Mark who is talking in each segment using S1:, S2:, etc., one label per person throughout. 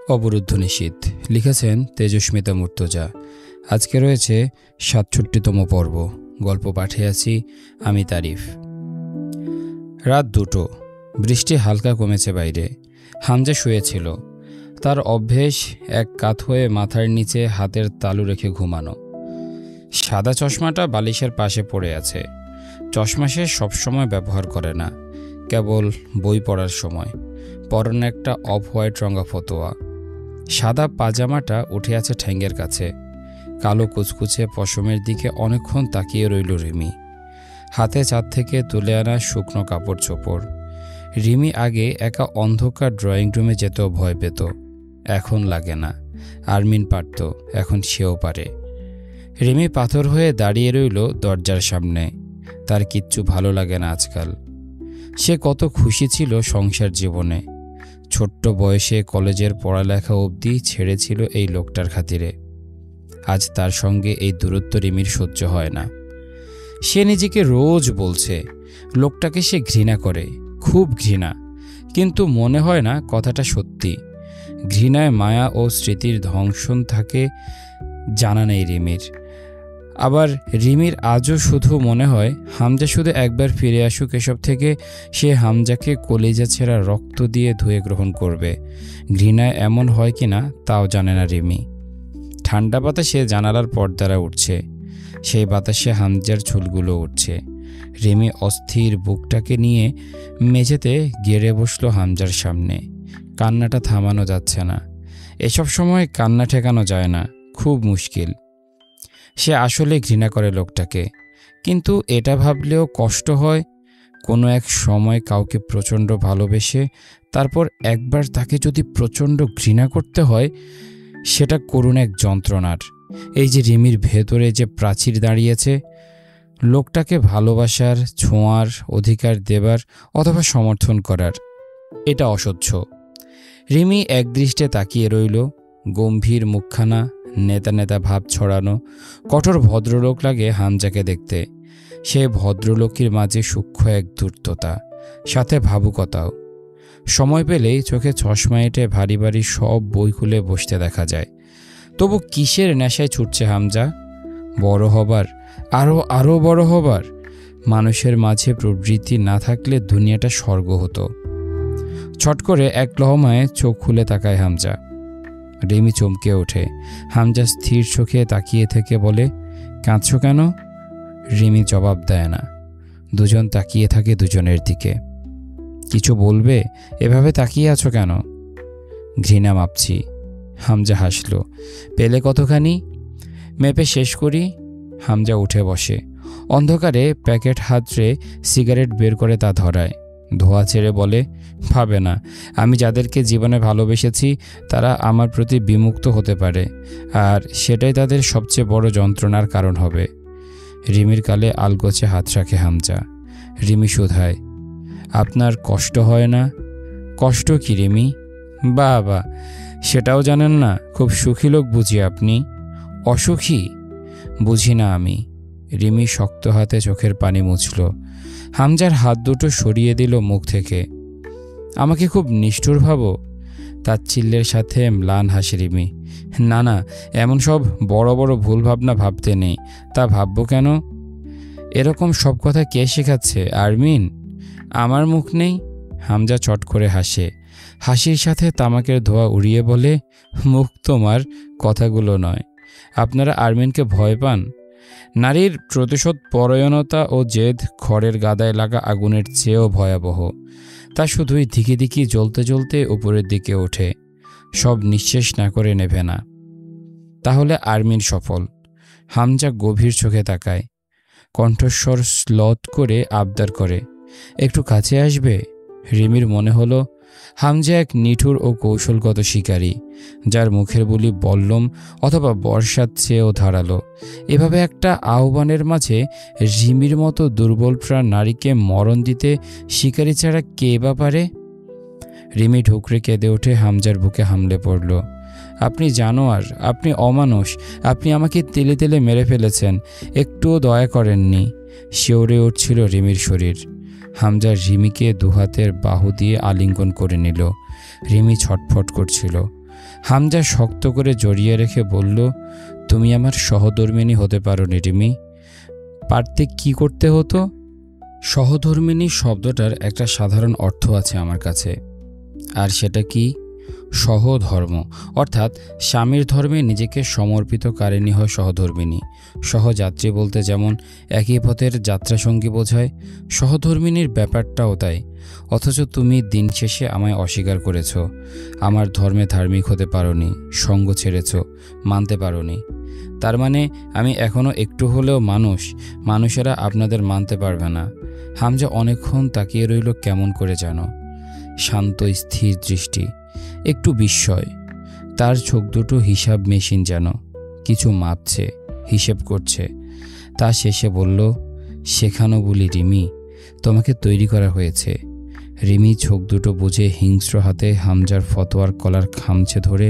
S1: অবরুদ্ধ নিশীথ লিখেছেন তেজস্মিতা মুর্তজা। আজকে রয়েছে ৬৭তম পর্ব। গল্প পাঠে আছি আমি তারিফ। রাত ২টো। বৃষ্টি হালকা কমেছে বাইরে। হামজা শুয়েছিল। তার অভ্যেস এক কাত হয়ে মাথার নিচে হাতের তালু রেখে ঘুমানো। সাদা চশমাটা বালিশের পাশে পড়ে আছে। চশমা সে সবসময় ব্যবহার করে না, কেবল বই পড়ার সময়। পরনে একটা অফ হোয়াইট রঙা ফতোয়া। সাদা পাজামাটা উঠে আছে ঠ্যাঙ্গের কাছে। কালো কুচকুচে পশমের দিকে অনেকক্ষণ তাকিয়ে রইল রিমি। হাতে ছাদ থেকে তুলে আনা শুকনো কাপড় চোপড়। রিমি আগে একা অন্ধকার ড্রয়িং রুমে যেতেও ভয় পেত, এখন লাগে না। আরমিন পারত, এখন সেও পারে। রিমি পাথর হয়ে দাঁড়িয়ে রইল দরজার সামনে। তার কিচ্ছু ভালো লাগে না আজকাল। সে কত খুশি ছিল সংসার জীবনে। ছোট্ট বয়সে কলেজের পড়ালেখা অবধি ছেড়েছিল এই লোকটার খাতিরে। আজ তার সঙ্গে এই দূরত্ব রিমির সহ্য হয় না। সে নিজেকে রোজ বলছে লোকটাকে সে ঘৃণা করে, খুব ঘৃণা, কিন্তু মনে হয় না কথাটা সত্যি। ঘৃণায় মায়া ও স্মৃতির ধ্বংসন থাকে জানা নেই রিমির। আবার রিমির আজও শুধু মনে হয় হামজা শুধু একবার ফিরে আসুক এসব থেকে, সে হামজাকে কলিজা ছেঁড়া রক্ত দিয়ে ধুয়ে গ্রহণ করবে। ঘৃণায় এমন হয় কি না তাও জানে না রিমি। ঠান্ডা বাতাসে জানালার পর্দারা উঠছে, সেই বাতাসে হামজার চুলগুলো উঠছে। রিমি অস্থির বুকটাকে নিয়ে মেঝেতে গেড়ে বসলো হামজার সামনে। কান্নাটা থামানো যাচ্ছে না। এসব সময় কান্না ঠেকানো যায় না, খুব মুশকিল। সে আসলে ঘৃণা করে লোকটাকে, কিন্তু এটা ভাবলেও কষ্ট হয়। কোনো এক সময় কাউকে প্রচণ্ড ভালোবেসে তারপর একবার তাকে যদি প্রচণ্ড ঘৃণা করতে হয়, সেটা করুণ এক যন্ত্রণার। এই যে রিমির ভেতরে যে প্রাচীর দাঁড়িয়েছে, লোকটাকে ভালোবাসার, ছোঁয়ার, অধিকার দেবার অথবা সমর্থন করার, এটা অসহ্য। রিমি একদৃষ্টে তাকিয়ে রইল। গম্ভীর মুখখানা, নেতা নেতা ভাব ছড়ানো, কঠোর ভদ্রলোক লাগে হামজাকে দেখতে। সে ভদ্রলোকের মাঝে সূক্ষ্ম এক ধূর্ততা, সাথে ভাবুকতাও। সময় পেলেই চোখে চশমা এঁটে ভারী ভারী সব বই খুলে বসতে দেখা যায়। তবু কিসের নেশায় ছুটছে হামজা? বড় হবার, আরও বড় হবার। মানুষের মাঝে প্রবৃত্তি না থাকলে দুনিয়াটা স্বর্গ হতো। ছট করে এক লহমায় চোখ খুলে তাকায় হামজা। রিমি চমকে ওঠে। হামজা স্থির চোখে তাকিয়ে থেকে বলে, কাঁদছো কেন? রিমি জবাব দেয় না। দুজন তাকিয়ে থাকে দুজনের দিকে। কিছু বলবে? এভাবে তাকিয়ে আছো কেন? ঘৃণা মাপছি। হামজা হাসল। পেলে কতখানি? মেপে শেষ করি। হামজা উঠে বসে। অন্ধকারে প্যাকেট হাতড়ে সিগারেট বের করে তা ধরায়। ধোয়া ছেড়ে বলে, ভাবে না, আমি যাদেরকে জীবনে ভালোবেসেছি তারা আমার প্রতি বিমুক্ত হতে পারে, আর সেটাই তাদের সবচেয়ে বড় যন্ত্রণার কারণ হবে। রিমির কালে আলগোছে হাত রাখে হামজা। রিমি শুধায়, আপনার কষ্ট হয় না? কষ্ট কি রিমি? বাবা, সেটাও জানেন না? খুব সুখী লোক বুঝি আপনি। অসুখী? বুঝি না আমি। রিমি শক্ত হাতে চোখের পানি মুছল। হামজার হাত দুটো সরিয়ে দিল মুখ থেকে। আমাকে খুব নিষ্ঠুর ভাবো? তাচ্ছিল্যের সাথে ম্লান হাসি রিমি। না না, এমন সব বড় বড় ভুল ভাবনা ভাবতে নেই। তা ভাববো কেন? এরকম সব কথা কে শেখাচ্ছে? আরমিন? আমার মুখ নেই? হামজা চট করে হাসে। হাসির সাথে তামাকের ধোঁয়া উড়িয়ে বলে, মুখ তোমার, কথাগুলো নয়। আপনারা আরমিনকে ভয় পান? নারীর প্রতিশোধ পরায়ণতা ও জেদ খড়ের গাদায় লাগা আগুনের চেয়েও ভয়াবহ। তা শুধুই ধিকি ধিকি জ্বলতে জ্বলতে উপরের দিকে ওঠে, সব নিঃশেষ না করে নেভে না। তাহলে আরমিন সফল। হামজা গভীর চোখে তাকায়। কণ্ঠস্বর স্লথ করে আবদার করে, একটু কাছে আসবে? রিমির মনে হলো হামজা এক নিঠুর ও কৌশলগত শিকারী, যার মুখের বুলি বল্লম অথবা বর্ষার চেয়েও ধারালো। এভাবে একটা আহ্বানের মাঝে রিমির মতো দুর্বল প্রাণ নারীকে মরণ দিতে শিকারী ছাড়া কে বা পারে? রিমি ঢুকরে কেঁদে ওঠে হামজার বুকে হামলে পড়ল। আপনি জানোয়ার, আপনি অমানুষ, আপনি আমাকে তেলে তেলে মেরে ফেলেছেন, একটুও দয়া করেননি। শিউরে উঠছিল রিমির শরীর। হামজা রিমিকে দুহাতের বাহু দিয়ে আলিঙ্গন করে নিল। রিমি ছটফট করছিল। হামজা শক্ত করে জড়িয়ে রেখে বলল, তুমি আমার সহধর্মিণী হতে পারো নি রিমি। পারতে কি করতে হতো? সহধর্মিণী শব্দটার একটা সাধারণ অর্থ আছে আমার কাছে, আর সেটা কি? সহধর্ম, অর্থাৎ স্বামীর ধর্মে নিজেকে সমর্পিতকারিণী হয় সহধর্মিণী। সহযাত্রী বলতে যেমন একই পথের যাত্রাসঙ্গী বোঝায়, সহধর্মিণীর ব্যাপারটাও তাই। অথচ তুমি দিন শেষে আমায় অস্বীকার করেছ, আমার ধর্মে ধার্মিক হতে পারোনি, সঙ্গ ছেড়েছ, মানতে পারোনি। তার মানে আমি এখনও একটু হলেও মানুষ, মানুষেরা আপনাদের মানতে পারবে না। হামজা অনেকক্ষণ তাকিয়ে রইল কেমন করে যেন, শান্ত স্থির দৃষ্টি, একটু বিস্ময়। তার চোখ দুটো হিসাব মেশিন যেন, কিছু মাপছে, হিসেব করছে। তা শেষে বলল, শেখানো বলি রিমি, তোমাকে তৈরি করা হয়েছে। রিমি চোখ দুটো বুঝে হিংস্র হাতে হামজার ফতোয়ার কলার খামচে ধরে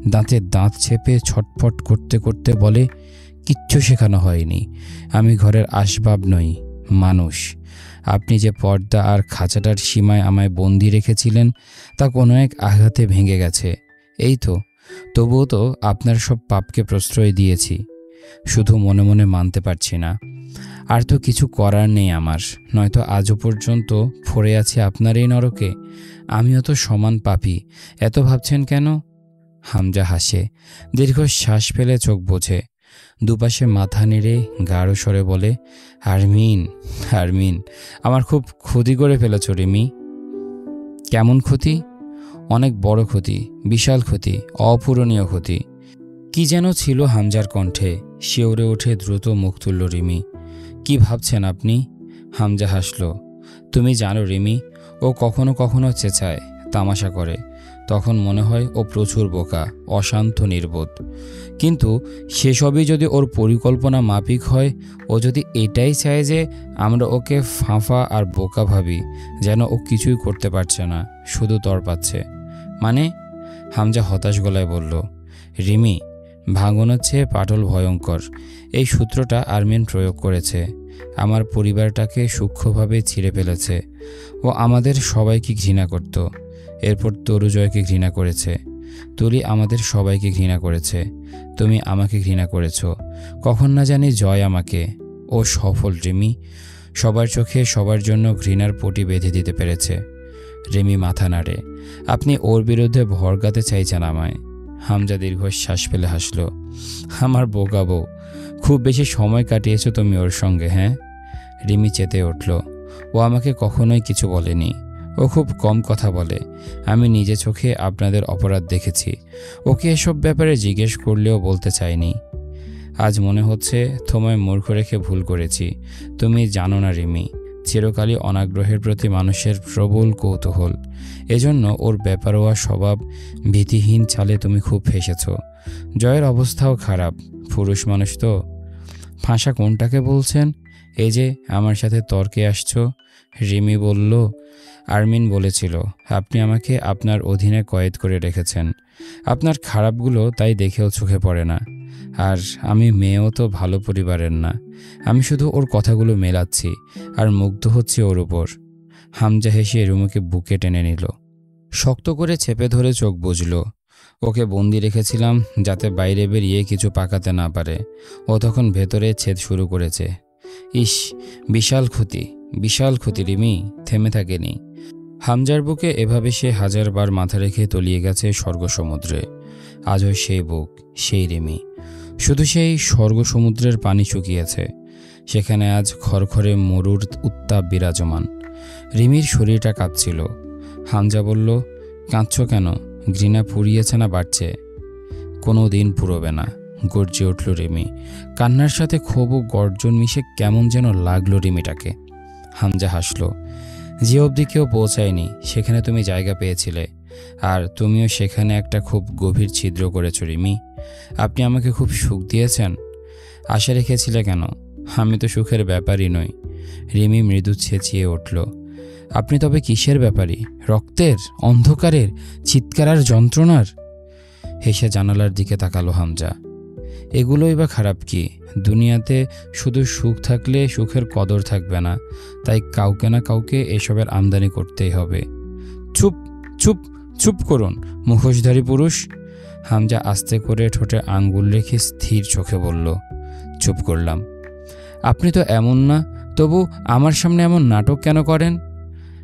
S1: দাঁতে দাঁত চেপে ছটফট করতে করতে বলে, কিচ্ছু শেখানো হয়নি। আমি ঘরের আসবাব নই, মানুষ। আপনি যে পর্দা আর খাঁচাটার সীমায় আমায় বন্দি রেখেছিলেন তা কোনো এক আঘাতে ভেঙে গেছে, এই তো। তবুও তো আপনার সব পাপকে প্রশ্রয় দিয়েছি, শুধু মনে মনে মানতে পারছি না। আর তো কিছু করার নেই আমার, নয়তো আজও পর্যন্ত পড়ে আছি আপনার এই নরকে। আমিও তো সমান পাপী, এত ভাবছেন কেন? হামজা হাসে, দীর্ঘ শ্বাস ফেলে চোখ বোঝে, দুপাশে মাথা নেড়ে গাঢ় স্বরে বলে, আরমিন, আরমিন, আমার খুব ক্ষতি করে ফেলেছ রিমি। কেমন ক্ষতি? অনেক বড় ক্ষতি, বিশাল ক্ষতি, অপূরণীয় ক্ষতি। কি যেন ছিল হামজার কণ্ঠে, শিউরে উঠে দ্রুত মুখ তুলল রিমি। কি ভাবছেন আপনি? হামজা হাসল। তুমি জানো রিমি, ও কখনো কখনো চেঁচায়, তামাশা করে, তখন মনে হয় ও প্রচুর বোকা, অশান্ত, নির্বোধ। কিন্তু সেসবই যদি ওর পরিকল্পনা মাফিক হয়, ও যদি এটাই চায় যে আমরা ওকে ফাঁফা আর বোকা ভাবি, যেন ও কিছুই করতে পারছে না, শুধু তড়পাচ্ছে। মানে? হামজা হতাশ গলায় বলল, রিমি, ভাঙনের চেয়ে পাটল ভয়ঙ্কর, এই সূত্রটা আরমিন প্রয়োগ করেছে। আমার পরিবারটাকে সূক্ষ্মভাবে ছিঁড়ে ফেলেছে। ও আমাদের সবাইকে ঘৃণা করত, এরপর তরুজয়কে ঘৃণা করেছে, তুলি আমাদের সবাইকে ঘৃণা করেছে, তুমি আমাকে ঘৃণা করেছ, কখন না জানি জয় আমাকে। ও সফল রিমি, সবার চোখে সবার জন্য ঘৃণার পটি বেঁধে দিতে পেরেছে। রিমি মাথা নাড়ে। আপনি ওর বিরুদ্ধে ভড়কাতে চাইছেন আমায়? হামজা দীর্ঘশ্বাস ফেলে হাসল। আমার বোকা বউ, খুব বেশি সময় কাটিয়েছ তুমি ওর সঙ্গে, হ্যাঁ? রিমি চেতে উঠল। ও আমাকে কখনোই কিছু বলেনি, ও খুব কম কথা বলে। আমি নিজে চোখে আপনাদের অপরাধ দেখেছি, ওকে এসব ব্যাপারে জিজ্ঞেস করলেও বলতে চাইনি। আজ মনে হচ্ছে তোমায় মূর্খ রেখে ভুল করেছি। তুমি জানো না রিমি, চিরকালই অনাগ্রহের প্রতি মানুষের প্রবল কৌতূহল, এজন্য ওর বেপরোয়া স্বভাব, ভীতিহীন চালে তুমি খুব ফেসেছ। জয়ের অবস্থাও খারাপ, পুরুষ মানুষ তো। ফাঁসা কোনটাকে বলছেন? এই যে আমার সাথে তর্কে আসছো। রিমি বলল, আরমিন বলেছিল আপনি আমাকে আপনার অধীনে কয়েদ করে রেখেছেন। আপনার খারাপগুলো তাই দেখেও চোখে পড়ে না। আর আমি মেয়েও তো ভালো পরিবারের না। আমি শুধু ওর কথাগুলো মেলাচ্ছি আর মুগ্ধ হচ্ছি ওর উপর। হামজা হেসে রুমুকে বুকে টেনে নিল, শক্ত করে চেপে ধরে চোখ বুঝল। ওকে বন্দি রেখেছিলাম যাতে বাইরে বেরিয়ে কিছু পাকাতে না পারে। ও তখন ভেতরে ছেদ শুরু করেছে। ইস, বিশাল ক্ষতি, বিশাল ক্ষতি রিমি, থেমে থাকেনি। হামজার বুকে এভাবে সে হাজারবার মাথা রেখে তলিয়ে গেছে স্বর্গ সমুদ্রে। আজও সেই বুক, সেই রিমি, শুধু সেই স্বর্গ সমুদ্রের পানি শুকিয়েছে। সেখানে আজ খড়খড়ে মরুর উত্তাপ বিরাজমান। রিমির শরীরটা কাঁপছিল। হামজা বলল, কাঁদছ কেন? ঘৃণা পুড়িয়েছে না বাড়ছে? কোনো দিন পুরোবে না, গর্জে উঠল রিমি। কান্নার সাথে ক্ষোভ ও গর্জন মিশে কেমন যেন লাগলো রিমিটাকে। হামজা হাসল। যে অবধি কেউ পৌঁছায়নি সেখানে তুমি জায়গা পেয়েছিলে, আর তুমিও সেখানে একটা খুব গভীর ছিদ্র করেছ রিমি। আপনি আমাকে খুব সুখ দিয়েছেন। আশা রেখেছিলে কেন? আমি তো সুখের ব্যাপারই নই। রিমি মৃদু ছেঁচিয়ে উঠল। আপনি তবে কিসের ব্যাপারী? রক্তের, অন্ধকারের, চিৎকার আর যন্ত্রণার? হেসে জানালার দিকে তাকালো হামজা। এগুলোই বা খারাপ কি? দুনিয়াতে শুধু সুখ থাকলে সুখের কদর থাকবে না, তাই কাউকে না কাউকে এসবের আমদানি করতেই হবে। চুপ চুপ চুপ করুন মুখোশধারী পুরুষ। হামজা আস্তে করে ঠোঁটে আঙ্গুল রেখে স্থির চোখে বলল। চুপ করলাম। আপনি তো এমন না, তবু আমার সামনে এমন নাটক কেন করেন?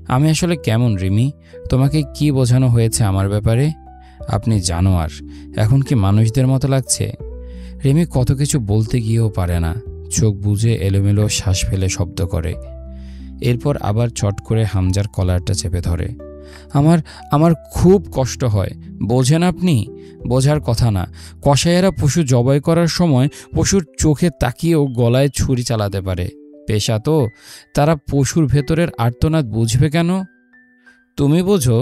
S1: আমি আসলে কেমন রিমি? তোমাকে কি বোঝানো হয়েছে আমার ব্যাপারে? আপনি জানোয়ার। এখন কি মানুষদের মতো লাগছে? রিমি কত কিছু বলতে গিয়েও পারে না, চোখ বুজে এলোমেলো শ্বাস ফেলে শব্দ করে। এরপর আবার চট করে হামজার কলারটা চেপে ধরে। আমার খুব কষ্ট হয়, বোঝেন আপনি? বোঝার কথা না। কসাইয়েরা পশু জবাই করার সময় পশুর চোখে তাকিয়েও গলায় ছুরি চালাতে পারে। পেশা তো, তারা পশুর ভেতরের আর্তনাদ বুঝবে কেন? তুমি বোঝো?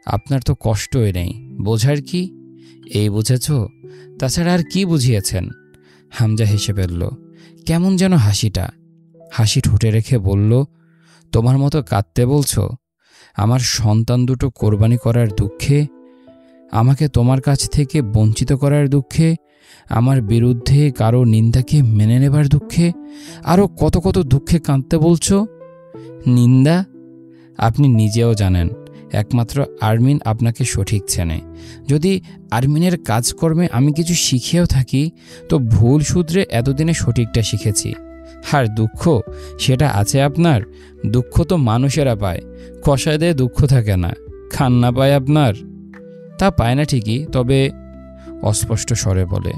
S1: আপনার তো কষ্টই নেই, বোঝার কি? এই বুঝেছ? তাছাড়া আর কি বুঝিয়েছেন? হামজা হেসে ফেলল, কেমন যেন হাসি ঠোঁটে রেখে বলল, তোমার মতো কাঁদতে বলছো? আমার সন্তান দুটো কোরবানি করার দুঃখে, আমাকে তোমার কাছ থেকে বঞ্চিত করার দুঃখে, আমার বিরুদ্ধে কারো নিন্দাকে মেনে নেবার দুঃখে, আরও কত কত দুঃখে কাঁদতে বলছো। নিন্দা? আপনি নিজেও জানেন একমাত্র আরমিন আপনাকে সঠিক চেনে। যদি আরমিনের কাজকর্মে আমি কিছু শিখেও থাকি, তো ভুল সূত্রে এতদিনে সঠিকটা শিখেছি। আর দুঃখ, সেটা আছে আপনার? দুঃখ তো মানুষেরা পায়, কসাইদের দুঃখ থাকে না। খান্না পায় আপনার? তা পায় না ঠিকই, তবে অস্পষ্ট স্বরে বলে,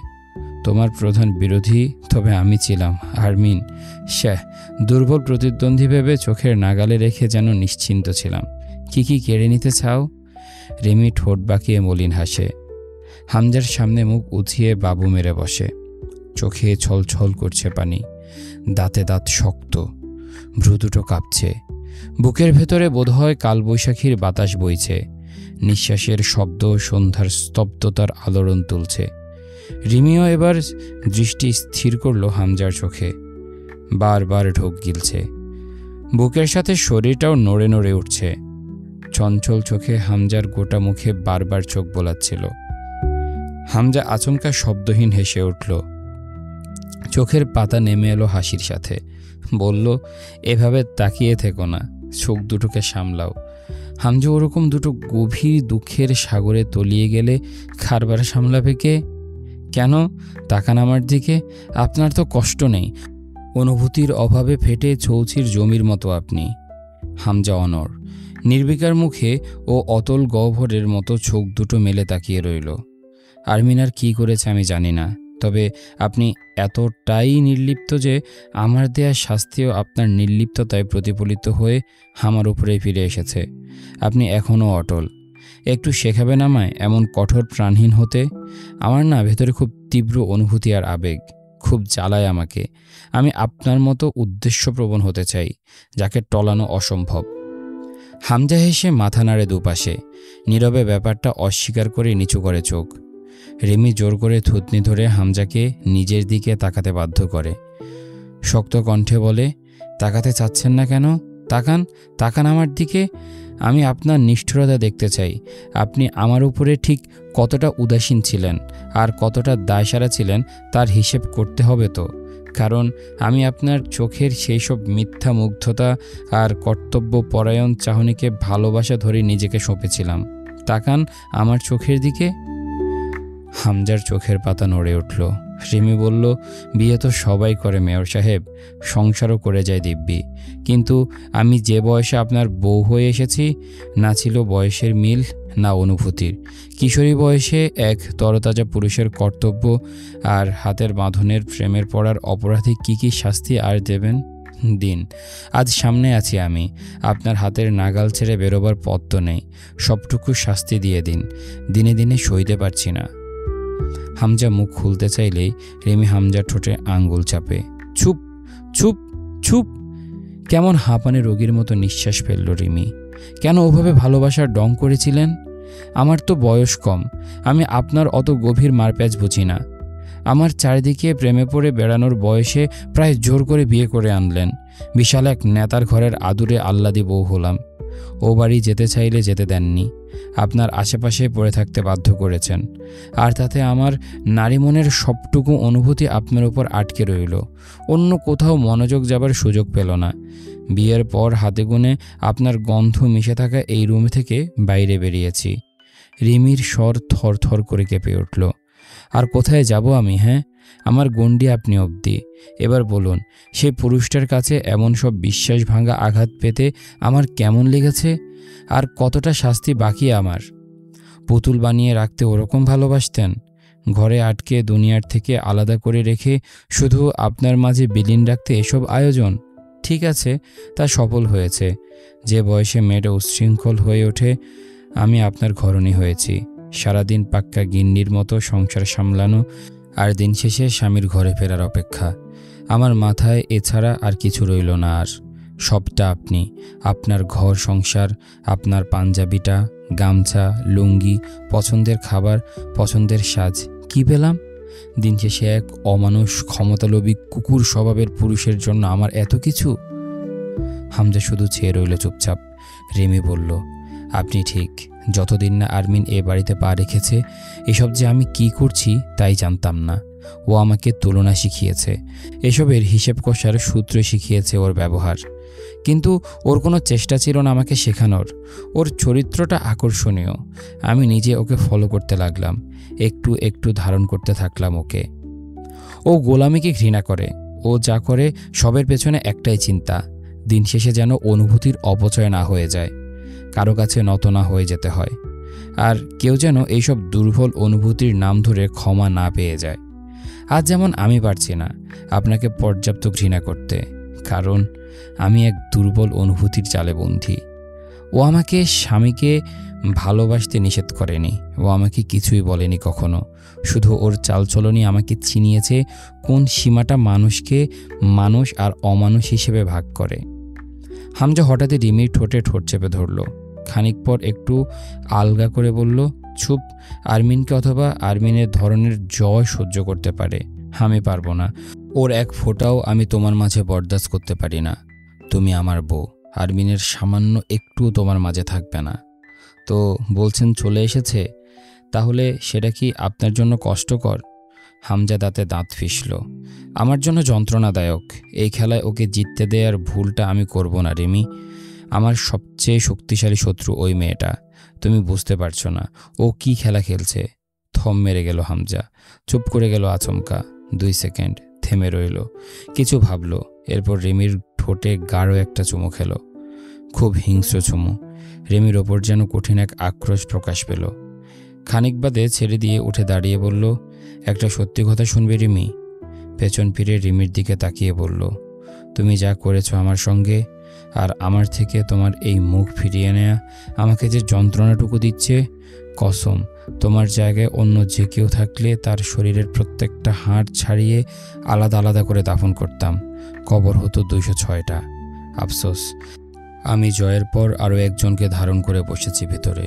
S1: তোমার প্রধান বিরোধী তবে আমি ছিলাম আরমিন। দুর্বল প্রতিদ্বন্দ্বী ভেবে চোখের নাগালে রেখে যেন নিশ্চিন্ত ছিলাম। কি কেড়ে নিতে চাও? রিমি ঠোঁট বাঁকিয়ে মলিন হাসে। হামজার সামনে মুখ উঁচিয়ে বাবু মেরে বসে। চোখে ছলছল করছে পানি, দাঁতে দাঁত শক্ত, ভ্রু দুটো কাঁপছে। বুকের ভেতরে বোধহয় কালবৈশাখীর বাতাস বইছে। নিঃশ্বাসের শব্দ সন্ধ্যার স্তব্ধতার আলোড়ন তুলছে। রিমিও এবার দৃষ্টি স্থির করল হামজার চোখে। বারবার ঢোক গিলছে, বুকের সাথে শরীরটাও নড়ে নড়ে উঠছে। চঞ্চল চোখে হামজার গোটা মুখে বারবার চোখ বোলাচ্ছিল। হামজা আচমকা শব্দহীন হেসে উঠল। চোখের পাতা নেমে এলো হাসির সাথে। বলল, এভাবে তাকিয়ে থেকো না, চোখ দুটোকে সামলাও। হামজা ওরকম দুটো গভীর দুঃখের সাগরে তলিয়ে গেলে খারবার সামলাবে কে? কেন তাকান আমার দিকে? আপনার তো কষ্ট নেই, অনুভূতির অভাবে ফেটে চৌচির জমির মতো আপনি। হামজা অনর, নির্বিকার মুখে ও অতল গহ্বরের মতো চোখ দুটো মেলে তাকিয়ে রইল। আরমিন আর কী করেছে আমি জানি না, তবে আপনি এতটাই নির্লিপ্ত যে আমার দেয়া শাস্তিও আপনার নির্লিপ্ততায় প্রতিফলিত হয়ে আমার উপরেই ফিরে এসেছে। আপনি এখনও অটল। একটু শেখাবেন আমায় এমন কঠোর প্রাণহীন হতে? আমার না ভেতরে খুব তীব্র অনুভূতি আর আবেগ, খুব জ্বালায় আমাকে। আমি আপনার মতো উদ্দেশ্যপ্রবণ হতে চাই, যাকে টলানো অসম্ভব। হামজা হেসে মাথা নাড়ে দুপাশে, নীরবে ব্যাপারটা অস্বীকার করে নিচু করে চোখ। রিমি জোর করে থুতনি ধরে হামজাকে নিজের দিকে তাকাতে বাধ্য করে। শক্ত কণ্ঠে বলে, তাকাতে চাচ্ছেন না কেন? তাকান আমার দিকে। আমি আপনার নিষ্ঠুরতা দেখতে চাই। আপনি আমার উপরে ঠিক কতটা উদাসীন ছিলেন আর কতটা দায়সারা ছিলেন তার হিসেব করতে হবে তো। কারণ আমি আপনার চোখের সেই সব মিথ্যা মুগ্ধতা আর কর্তব্য পরায়ণ চাহনিকে ভালোবাসা ধরে নিজেকে সঁপেছিলাম। তাকান আমার চোখের দিকে। হামজার চোখের পাতা নড়ে উঠল। রিমি বলল, বিয়ে তো সবাই করে মেয়র সাহেব, সংসারও করে যায় দিব্যি, কিন্তু আমি যে বয়সে আপনার বউ হয়ে এসেছি, না ছিল বয়সের মিল না অনুভূতির। কিশোরী বয়সে এক তরতাজা পুরুষের কর্তব্য আর হাতের বাঁধনের প্রেমের পড়ার অপরাধী কি শাস্তি আর দেবেন দিন। আজ সামনে আছি আমি, আপনার হাতের নাগাল ছেড়ে বেরোবার পথ তো নেই। সবটুকু শাস্তি দিয়ে দিন, দিনে দিনে সইতে পারছি না। হামজা মুখ খুলতে চাইলেই রিমি হামজার ঠোঁটে আঙ্গুল চাপে। চুপ চুপ চুপ। কেমন হাঁপানে রোগীর মতো নিঃশ্বাস ফেলল রিমি। কেন ওভাবে ভালোবাসার ডং করেছিলেন? আমার তো বয়স কম, আমি আপনার অত গভীর মারপ্যাচ বুঝি না। আমার চারিদিকে প্রেমে পড়ে বেড়ানোর বয়সে প্রায় জোর করে বিয়ে করে আনলেন। বিশাল এক নেতার ঘরের আদুরে আহ্লাদি বউ হলাম। ও বাড়ি যেতে চাইলে যেতে দেননি, আপনার আশেপাশে পড়ে থাকতে বাধ্য করেছেন। আর তাতে আমার নারী মনের সবটুকু অনুভূতি আপনার উপর আটকে রইল, অন্য কোথাও মনোযোগ যাবার সুযোগ পেল না। বিয়ের পর হাতে গুনে আপনার গন্ধ মিশে থাকা এই রুম থেকে বাইরে বেরিয়েছি। রিমির স্বর থর থর করে কেঁপে উঠল। আর কোথায় যাব আমি? হ্যাঁ, আমার গণ্ডি আপনি অবধি। এবার বলুন, সেই পুরুষটার কাছে এমন সব বিশ্বাস ভাঙা আঘাত পেতে আমার কেমন লেগেছে? আর কতটা শাস্তি বাকি আমার? পুতুল বানিয়ে রাখতে ওরকম ভালোবাসতেন? ঘরে আটকে দুনিয়ার থেকে আলাদা করে রেখে শুধু আপনার মাঝে বিলীন রাখতে এসব আয়োজন? ঠিক আছে, তা সফল হয়েছে। যে বয়সে মেয়েটা উচ্ছৃঙ্খল হয়ে ওঠে, আমি আপনার ঘরণী হয়েছি। সারাদিন পাক্কা গিন্নির মতো সংসার সামলানো, আর দিন শেষে স্বামীর ঘরে ফেরার অপেক্ষা। আমার মাথায় এছাড়া আর কিছু রইল না। আর সবটা আপনি, আপনার ঘর সংসার, আপনার পাঞ্জাবিটা, গামছা, লুঙ্গি, পছন্দের খাবার, পছন্দের সাজ। কি পেলাম? দিন শেষে এক অমানুষ ক্ষমতালোভী কুকুর স্বভাবের পুরুষের জন্য আমার এত কিছু? হামজা শুধু চেয়ে রইল চুপচাপ। রিমি বলল, আপনি ঠিক। যতদিন না আরমিন এ বাড়িতে পা রেখেছে, এসব যে আমি কি করছি তাই জানতাম না। ও আমাকে তুলনা শিখিয়েছে, এসবের হিসেব কষার সূত্র শিখিয়েছে ওর ব্যবহার। কিন্তু ওর কোনো চেষ্টা ছিল না আমাকে শেখানোর। ওর চরিত্রটা আকর্ষণীয়। আমি নিজে ওকে ফলো করতে লাগলাম, একটু একটু ধারণ করতে থাকলাম ওকে। ও গোলামিকে ঘৃণা করে। ও যা করে সবের পেছনে একটাই চিন্তা, দিন শেষে যেন অনুভূতির অপচয় না হয়ে যায়, কারো কাছে নত না হয়ে যেতে হয়, আর কেউ যেন এইসব দুর্বল অনুভূতির নাম ধরে ক্ষমা না পেয়ে যায়। আজ যেমন আমি পারছি না আপনাকে পর্যাপ্ত ঘৃণা করতে, কারণ আমি এক দুর্বল অনুভূতির জালে বন্দী। ও আমাকে স্বামীকে ভালোবাসতে নিষেধ করেনি, ও আমাকে কিছুই বলেনি কখনো। শুধু ওর চালচলনই আমাকে চিনিয়েছে কোন সীমাটা মানুষকে মানুষ আর অমানুষ হিসেবে ভাগ করে। হামজা হঠাৎই রিমির ঠোঁটে ঠোঁট চেপে ধরল। খানিক পর একটু আলগা করে বলল, চুপ। আরমিনকে অথবা আরমিনের ধরনের জয় সহ্য করতে পারে, আমি পারবো না। ওর এক ফোঁটাও আমি তোমার মাঝে বরদাস্ত করতে পারি না। তুমি আমার বউ, আরমিনের সামান্য একটু তোমার মাঝে থাকবে না। তো বলছেন চলে এসেছে, তাহলে সেটা কি আপনার জন্য কষ্টকর? হামজা দাঁতে দাঁত ফিসল। আমার জন্য যন্ত্রণাদায়ক। এই খেলায় ওকে জিততে দেওয়ার ভুলটা আমি করব না রিমি। আমার সবচেয়ে শক্তিশালী শত্রু ওই মেয়েটা। তুমি বুঝতে পারছো না ও কি খেলা খেলছে। থম মেরে গেল হামজা, চুপ করে গেল আচমকা। 2 সেকেন্ড থেমে রইল, কিছু ভাবল। এরপর রিমির ঠোঁটে গাঢ় একটা চুমু খেল, খুব হিংস্র চুমু। রিমির ওপর যেন কঠিন এক আক্রোশ প্রকাশ পেল। খানিক বাদে ছেড়ে দিয়ে উঠে দাঁড়িয়ে বলল, একটা সত্যি কথা শুনবে রিমি? পেছন ফিরে রিমির দিকে তাকিয়ে বলল, তুমি যা করেছো আমার সঙ্গে, আর আমার থেকে তোমার এই মুখ ফিরিয়ে নেয়া আমাকে যে যন্ত্রণাটুকু দিচ্ছে, কসম তোমার জায়গায় অন্য যে কেউ থাকলে তার শরীরের প্রত্যেকটা হাড় ছাড়িয়ে আলাদা আলাদা করে দাফন করতাম। কবর হতো 206টা। আফসোস, আমি জয়ের পর আরও একজনকে ধারণ করে বসেছি ভেতরে।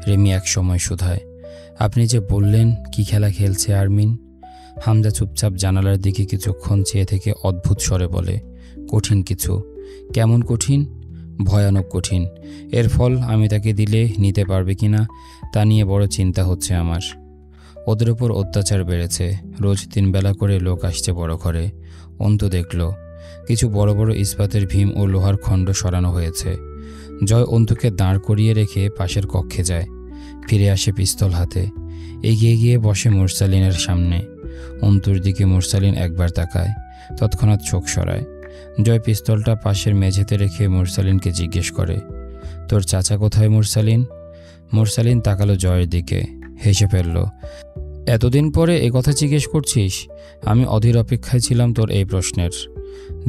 S1: রিমি এক সময় শুধায়, আপনি যে বললেন কি খেলা খেলছে আরমিন? হামজা চুপচাপ জানালার দিকে কিছুক্ষণ চেয়ে থেকে অদ্ভুত স্বরে বলে, কঠিন কিছু। কেমন কঠিন? ভয়ানক কঠিন। এর ফল আমি তাকে দিলে নিতে পারবে কিনা তা নিয়ে বড় চিন্তা হচ্ছে আমার। ওদের ওপর অত্যাচার বেড়েছে। রোজ 3 বেলা করে লোক আসছে বড় ঘরে। অন্তু দেখল কিছু বড় বড় ইস্পাতের ভীম ও লোহার খণ্ড সরানো হয়েছে। জয় অন্তুকে দাঁড় করিয়ে রেখে পাশের কক্ষে যায়। ফিরে আসে পিস্তল হাতে, এগিয়ে গিয়ে বসে মুরসালিনের সামনে। অন্তুর দিকে মুরসালিন একবার তাকায়, তৎক্ষণাৎ চোখ সরায়। জয় পিস্তলটা পাশের মেঝেতে রেখে মুরসালিনকে জিজ্ঞেস করে, তোর চাচা কোথায় মুরসালিন? মুরসালিন তাকালো জয়ের দিকে, হেসে ফেলল। এতদিন পরে এ কথা জিজ্ঞেস করছিস? আমি অধীর অপেক্ষায় ছিলাম তোর এই প্রশ্নের।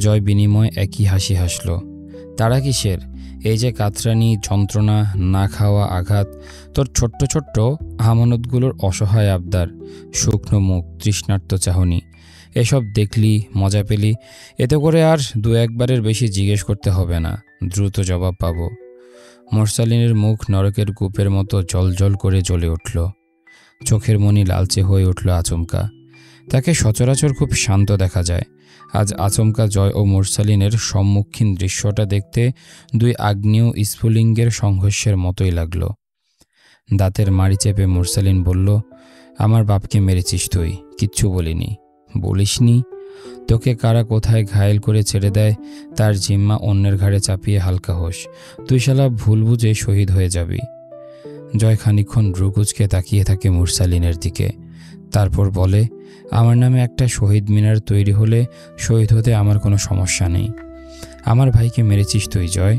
S1: জয় বিনিময় একই হাসি হাসল। তারা কিসের? এই যে কাতরানি, যন্ত্রণা, না খাওয়া আঘাত, তোর ছোট্ট ছোট্ট আমানতগুলোর অসহায় আবদার, শুকনো মুখ, তৃষ্ণার্ত চাহনি, এসব দেখলি, মজা পেলি। এতে করে আর 2-1বারের বেশি জিজ্ঞেস করতে হবে না, দ্রুত জবাব পাবো। মুরসালিনের মুখ নরকের কূপের মতো জলজল করে জ্বলে উঠল। চোখের মনি লালচে হয়ে উঠল আচমকা। তাকে সচরাচর খুব শান্ত দেখা যায়। আজ আচমকা জয় ও মুরসালিনের সম্মুখীন দৃশ্যটা দেখতে 2 আগ্নেয় স্ফুলিঙ্গের সংঘর্ষের মতোই লাগল। দাঁতের মাড়ি চেপে মুরসালিন বলল, আমার বাপকে মেরেছিস তুই? কিচ্ছু বলিনি। বলিসনি? তোকে কারা কোথায় ঘায়েল করে ছেড়ে দেয় তার জিম্মা অন্যের ঘাড়ে চাপিয়ে হালকা হোস। তুই শালা ভুল বুঝে শহীদ হয়ে যাবি। জয় খানিকক্ষণ ভ্রুকুঁচকে তাকিয়ে থাকে মুরসালিনের দিকে, তারপর বলে, আমার নামে একটা শহীদ মিনার তৈরি হলে শহীদ হতে আমার কোনো সমস্যা নেই। আমার ভাইকে মেরেছিস তুই জয়?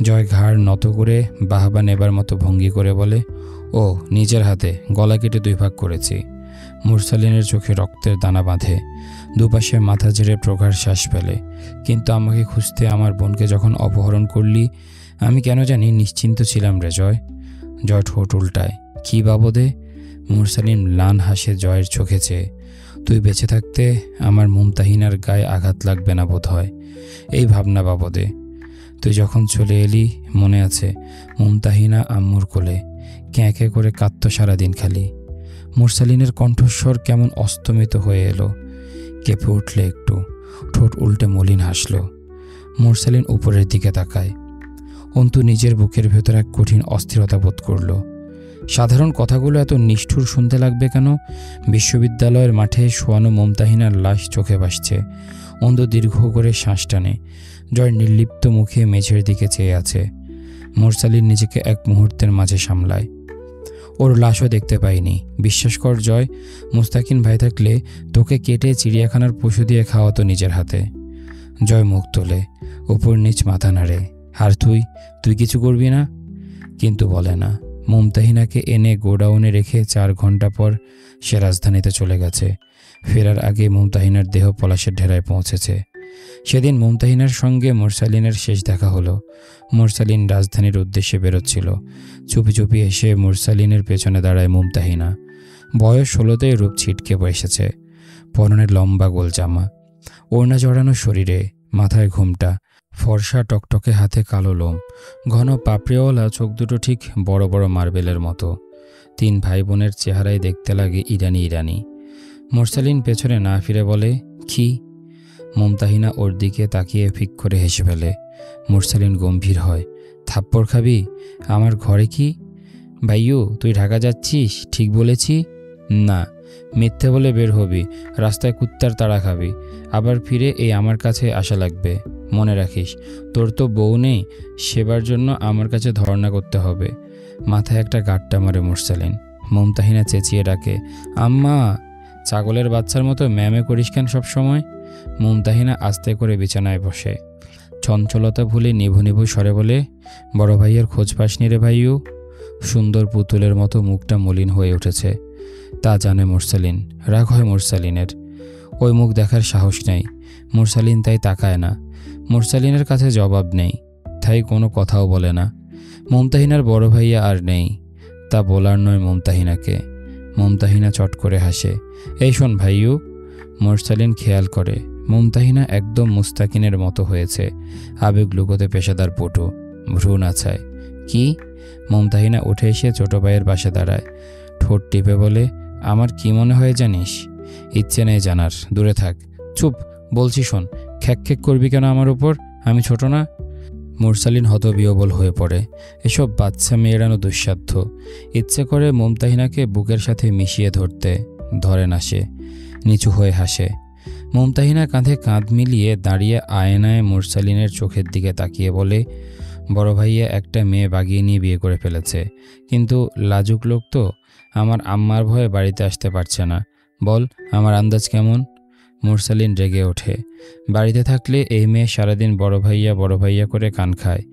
S1: জয় ঘাড় নত করে বাহবা নেবার মতো ভঙ্গি করে বলে, ও নিজের হাতে গলা কেটে 2 ভাগ করেছি। মুরসালিনের চোখে রক্তের দানা বাঁধে, দুপাশে মাথা ঝেড়ে প্রগাঢ় শ্বাস ফেলে। কিন্তু আমাকে খুঁজতে আমার বোনকে যখন অপহরণ করলি, আমি কেন জানি নিশ্চিন্ত ছিলাম রে জয়। জয় ঠোঁট উল্টায়, কি বাবদে? মুরসালিন ম্লান হাসে জয়ের চোখে চেয়ে। তুই বেঁচে থাকতে আমার মুমতাহিনার গায়ে আঘাত লাগবে না বোধ হয়, এই ভাবনা বাবদে। তুই যখন চলে এলি মনে আছে, মুমতাহিনা আম্মুর কোলে ক্যাঁকে করে কাঁদত সারাদিন খালি। মুরসালিনের কণ্ঠস্বর কেমন অস্তমিত হয়ে এলো, কেঁপে উঠলে একটু, ঠোঁট উল্টে মলিন হাসল। মুরসালিন উপরের দিকে তাকায়। অন্তু নিজের বুকের ভেতর এক কঠিন অস্থিরতা বোধ করল। সাধারণ কথাগুলো এত নিষ্ঠুর শুনতে লাগবে কেন? বিশ্ববিদ্যালয়ের মাঠে শোয়ানো মুমতাহিনার লাশ চোখে ভাসছে। অন্তু দীর্ঘ করে শ্বাস টানে। জয় নির্লিপ্ত মুখে মেঝের দিকে চেয়ে আছে। মুরসালিন নিজেকে এক মুহূর্তের মাঝে সামলায়। ওর লাশও দেখতে পাইনি, বিশ্বাস কর জয়। মুস্তাকিন ভাই থাকলে তোকে কেটে চিড়িয়াখানার পশু দিয়ে খাওয়াতো নিজের হাতে। জয় মুখ তোলে, উপর নিচ মাথা নাড়ে। আর তুই কিছু করবি না? কিন্তু বলে না। মুমতাহিনাকে এনে গোডাউনে রেখে 4 ঘন্টা পর সে রাজধানীতে চলে গেছে। ফেরার আগে মুমতাহিনার দেহ পলাশের ঢেরায় পৌঁছেছে। সেদিন মুমতাহিনার সঙ্গে মুরসালিনের শেষ দেখা হলো। মুরসালিন রাজধানীর উদ্দেশ্যে বেরোচ্ছিল। চুপি চুপি এসে মুরসালিনের পেছনে দাঁড়ায় মুমতাহিনা। বয়স 16তেই রূপ ছিটকে এসেছে। পরনে লম্বা গোল জামা, ওড়না জড়ানো শরীরে, মাথায় ঘুমটা, ফর্সা টকটকে হাতে কালো লোম, ঘন পাপড়িওয়ালা চোখ দুটো ঠিক বড় বড় মার্বেলের মতো। 3 ভাই বোনের চেহারায় দেখতে লাগে ইরানি। মুরসালিন পেছনে না ফিরে বলে, কি? মুমতাহিনা ওর দিকে তাকিয়ে ফিক করে হেসে ফেলে। মুরসালিন গম্ভীর হয়, থাপ্পড় খাবি? আমার ঘরে কি? ভাইয়ু, তুই ঢাকা যাচ্ছিস? ঠিক বলেছি না? মিথ্যে বলে বের হবি, রাস্তায় কুত্তার তাড়া খাবি, আবার ফিরে এই আমার কাছে আসা লাগবে। মনে রাখিস, তোর তো বউ নেই, সেবার জন্য আমার কাছে ধর্ণা করতে হবে। মাথায় একটা গাঁটটা মারে মুরসালিন। মুমতাহিনা চেঁচিয়ে ডাকে, আম্মা! ছাগলের বাচ্চার মতো ম্যামে করিস কেন সবসময়? মুমতাহিনা আস্তে করে বিছানায় বসে, চঞ্চলতা ভুলে নিভু নিভু স্বরে বলে, বড় ভাইয়ের খোঁজ পাসনি রে ভাইয়ু? সুন্দর পুতুলের মতো মুখটা মলিন হয়ে উঠেছে। তা জানে মুরসালিন। রাগ হয় মুরসালিনের। ওই মুখ দেখার সাহস নেই। মুরসালিন তাই তাকায় না। মুরসালিনের কাছে জবাব নেই, তাই কোনো কথাও বলে না। মুমতাহিনার বড় ভাইয়া আর নেই, তা বলার নয় মুমতাহিনাকে। মুমতাহিনা চট করে হাসে, এই শোন ভাইয়ু। মুরসালিন খেয়াল করে মুমতাহিনা একদম মুস্তাকিনের মতো হয়েছে। আবেগ লুকোতে পেশাদার পটু, ভ্রু নাচায়। কি? মুমতাহিনা উঠে এসে ছোট ভাইয়ের পাশে দাঁড়ায়। ঠোঁট টিপে বলে, আমার কি মনে হয় জানিস? ইচ্ছে নেই জানার, দূরে থাক। চুপ বলছি, শোন। খ্যাক করবি কেন আমার উপর? আমি ছোট না? মুরসালিন হতবিহ্বল হয়ে পড়ে। এসব বাচ্চা মেয়েরানো দুঃসাধ্য। ইচ্ছে করে মুমতাহিনাকে বুকের সাথে মিশিয়ে ধরে না সে। নিচু হয়ে হাসে। মুমতাহিনা কাঁধে কাঁধ মিলিয়ে দাঁড়িয়ে আয়নায় মুরসালিনের চোখের দিকে তাকিয়ে বলে, বড় ভাইয়া একটা মেয়ে বাগিয়ে নিয়ে বিয়ে করে ফেলেছে, কিন্তু লাজুক লোক তো, আমার আম্মার ভয়ে বাড়িতে আসতে পারছে না। বল, আমার আন্দাজ কেমন? মুরসালিন রেগে ওঠে। বাড়িতে থাকলে এই মেয়ে সারাদিন বড় ভাইয়া করে কান খায়।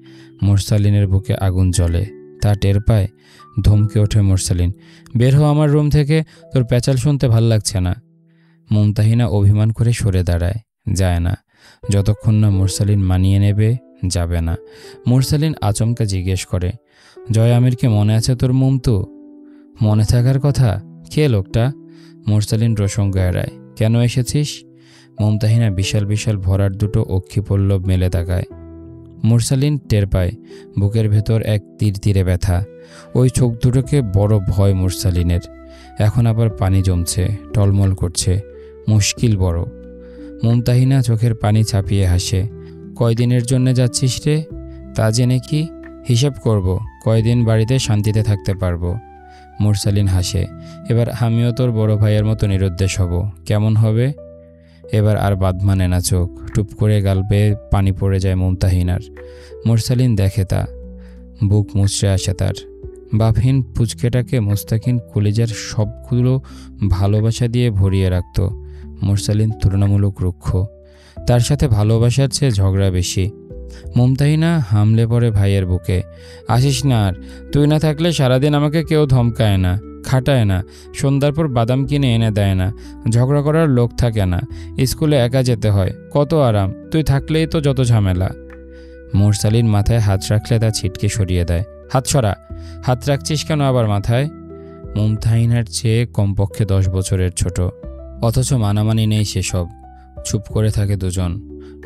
S1: মুরসালিনের বুকে আগুন জ্বলে, তা টের পায়। ধমকে ওঠে মুরসালিন, বের হ আমার রুম থেকে, তোর প্যাচাল শুনতে ভাল লাগছে না। মুমতাহিনা অভিমান করে সরে দাঁড়ায়, যায় না। যতক্ষণ না মুরসালিন মানিয়ে নেবে, যাবে না। মুরসালিন আচমকা জিজ্ঞেস করে, জয় আমিরকে মনে আছে তোর মুমতু? মনে থাকার কথা। কে লোকটা? মুরসালিন প্রসঙ্গ এড়ায়, কেন এসেছিস? মুমতাহিনা বিশাল বিশাল ভরার দুটো অক্ষিপল্লব মেলে তাকায়। মুরসালিন টের পায় বুকের ভেতর এক তীরে ব্যথা। ওই চোখ দুটোকে বড় ভয় মুরসালিনের। এখন আবার পানি জমছে, টলমল করছে, মুশকিল বড়। মুমতাহিনা চোখের পানি ছাপিয়ে হাসে, কয়দিনের জন্য যাচ্ছিস রে? তা জেনে কি? হিসাব করব কয়দিন বাড়িতে শান্তিতে থাকতে পারবো। মুরসালিন হাসে, এবার আমিও তোর বড় ভাইয়ের মতো নিরুদ্দেশ হব। কেমন হবে? এবার আর বাদ মানে না চোখ। টুপ করে গাল বেয়ে পানি পড়ে যায় মুমতাহিনার। মুরসালিন দেখে তা, বুক মুচড়ে আসে তার। বাপহীন পুচকেটাকে মোস্তাকিন কলিজার সবগুলো ভালোবাসা দিয়ে ভরিয়ে রাখত। মুরসালিন তুলনামূলক রুক্ষ, তার সাথে ভালোবাসার চেয়ে ঝগড়া বেশি। মুমতাহিনা হামলে পড়ে ভাইয়ের বুকে। আসিস না আর, তুই না থাকলে সারাদিন আমাকে কেউ ধমকায় না, খাটায় না, সন্ধ্যার পর বাদাম কিনে এনে দেয় না, ঝগড়া করার লোক থাকে না, স্কুলে একা যেতে হয়, কত আরাম, তুই থাকলেই তো যত ঝামেলা। মুরসালিন মাথায় হাত রাখলে তা ছিটকে সরিয়ে দেয়। হাত সরা, হাত রাখছিস কেন আবার মাথায়? মুমতাহিনার চেয়ে কমপক্ষে 10 বছরের ছোট, অথচ মানামানি নেই সেসব। চুপ করে থাকে দুজন।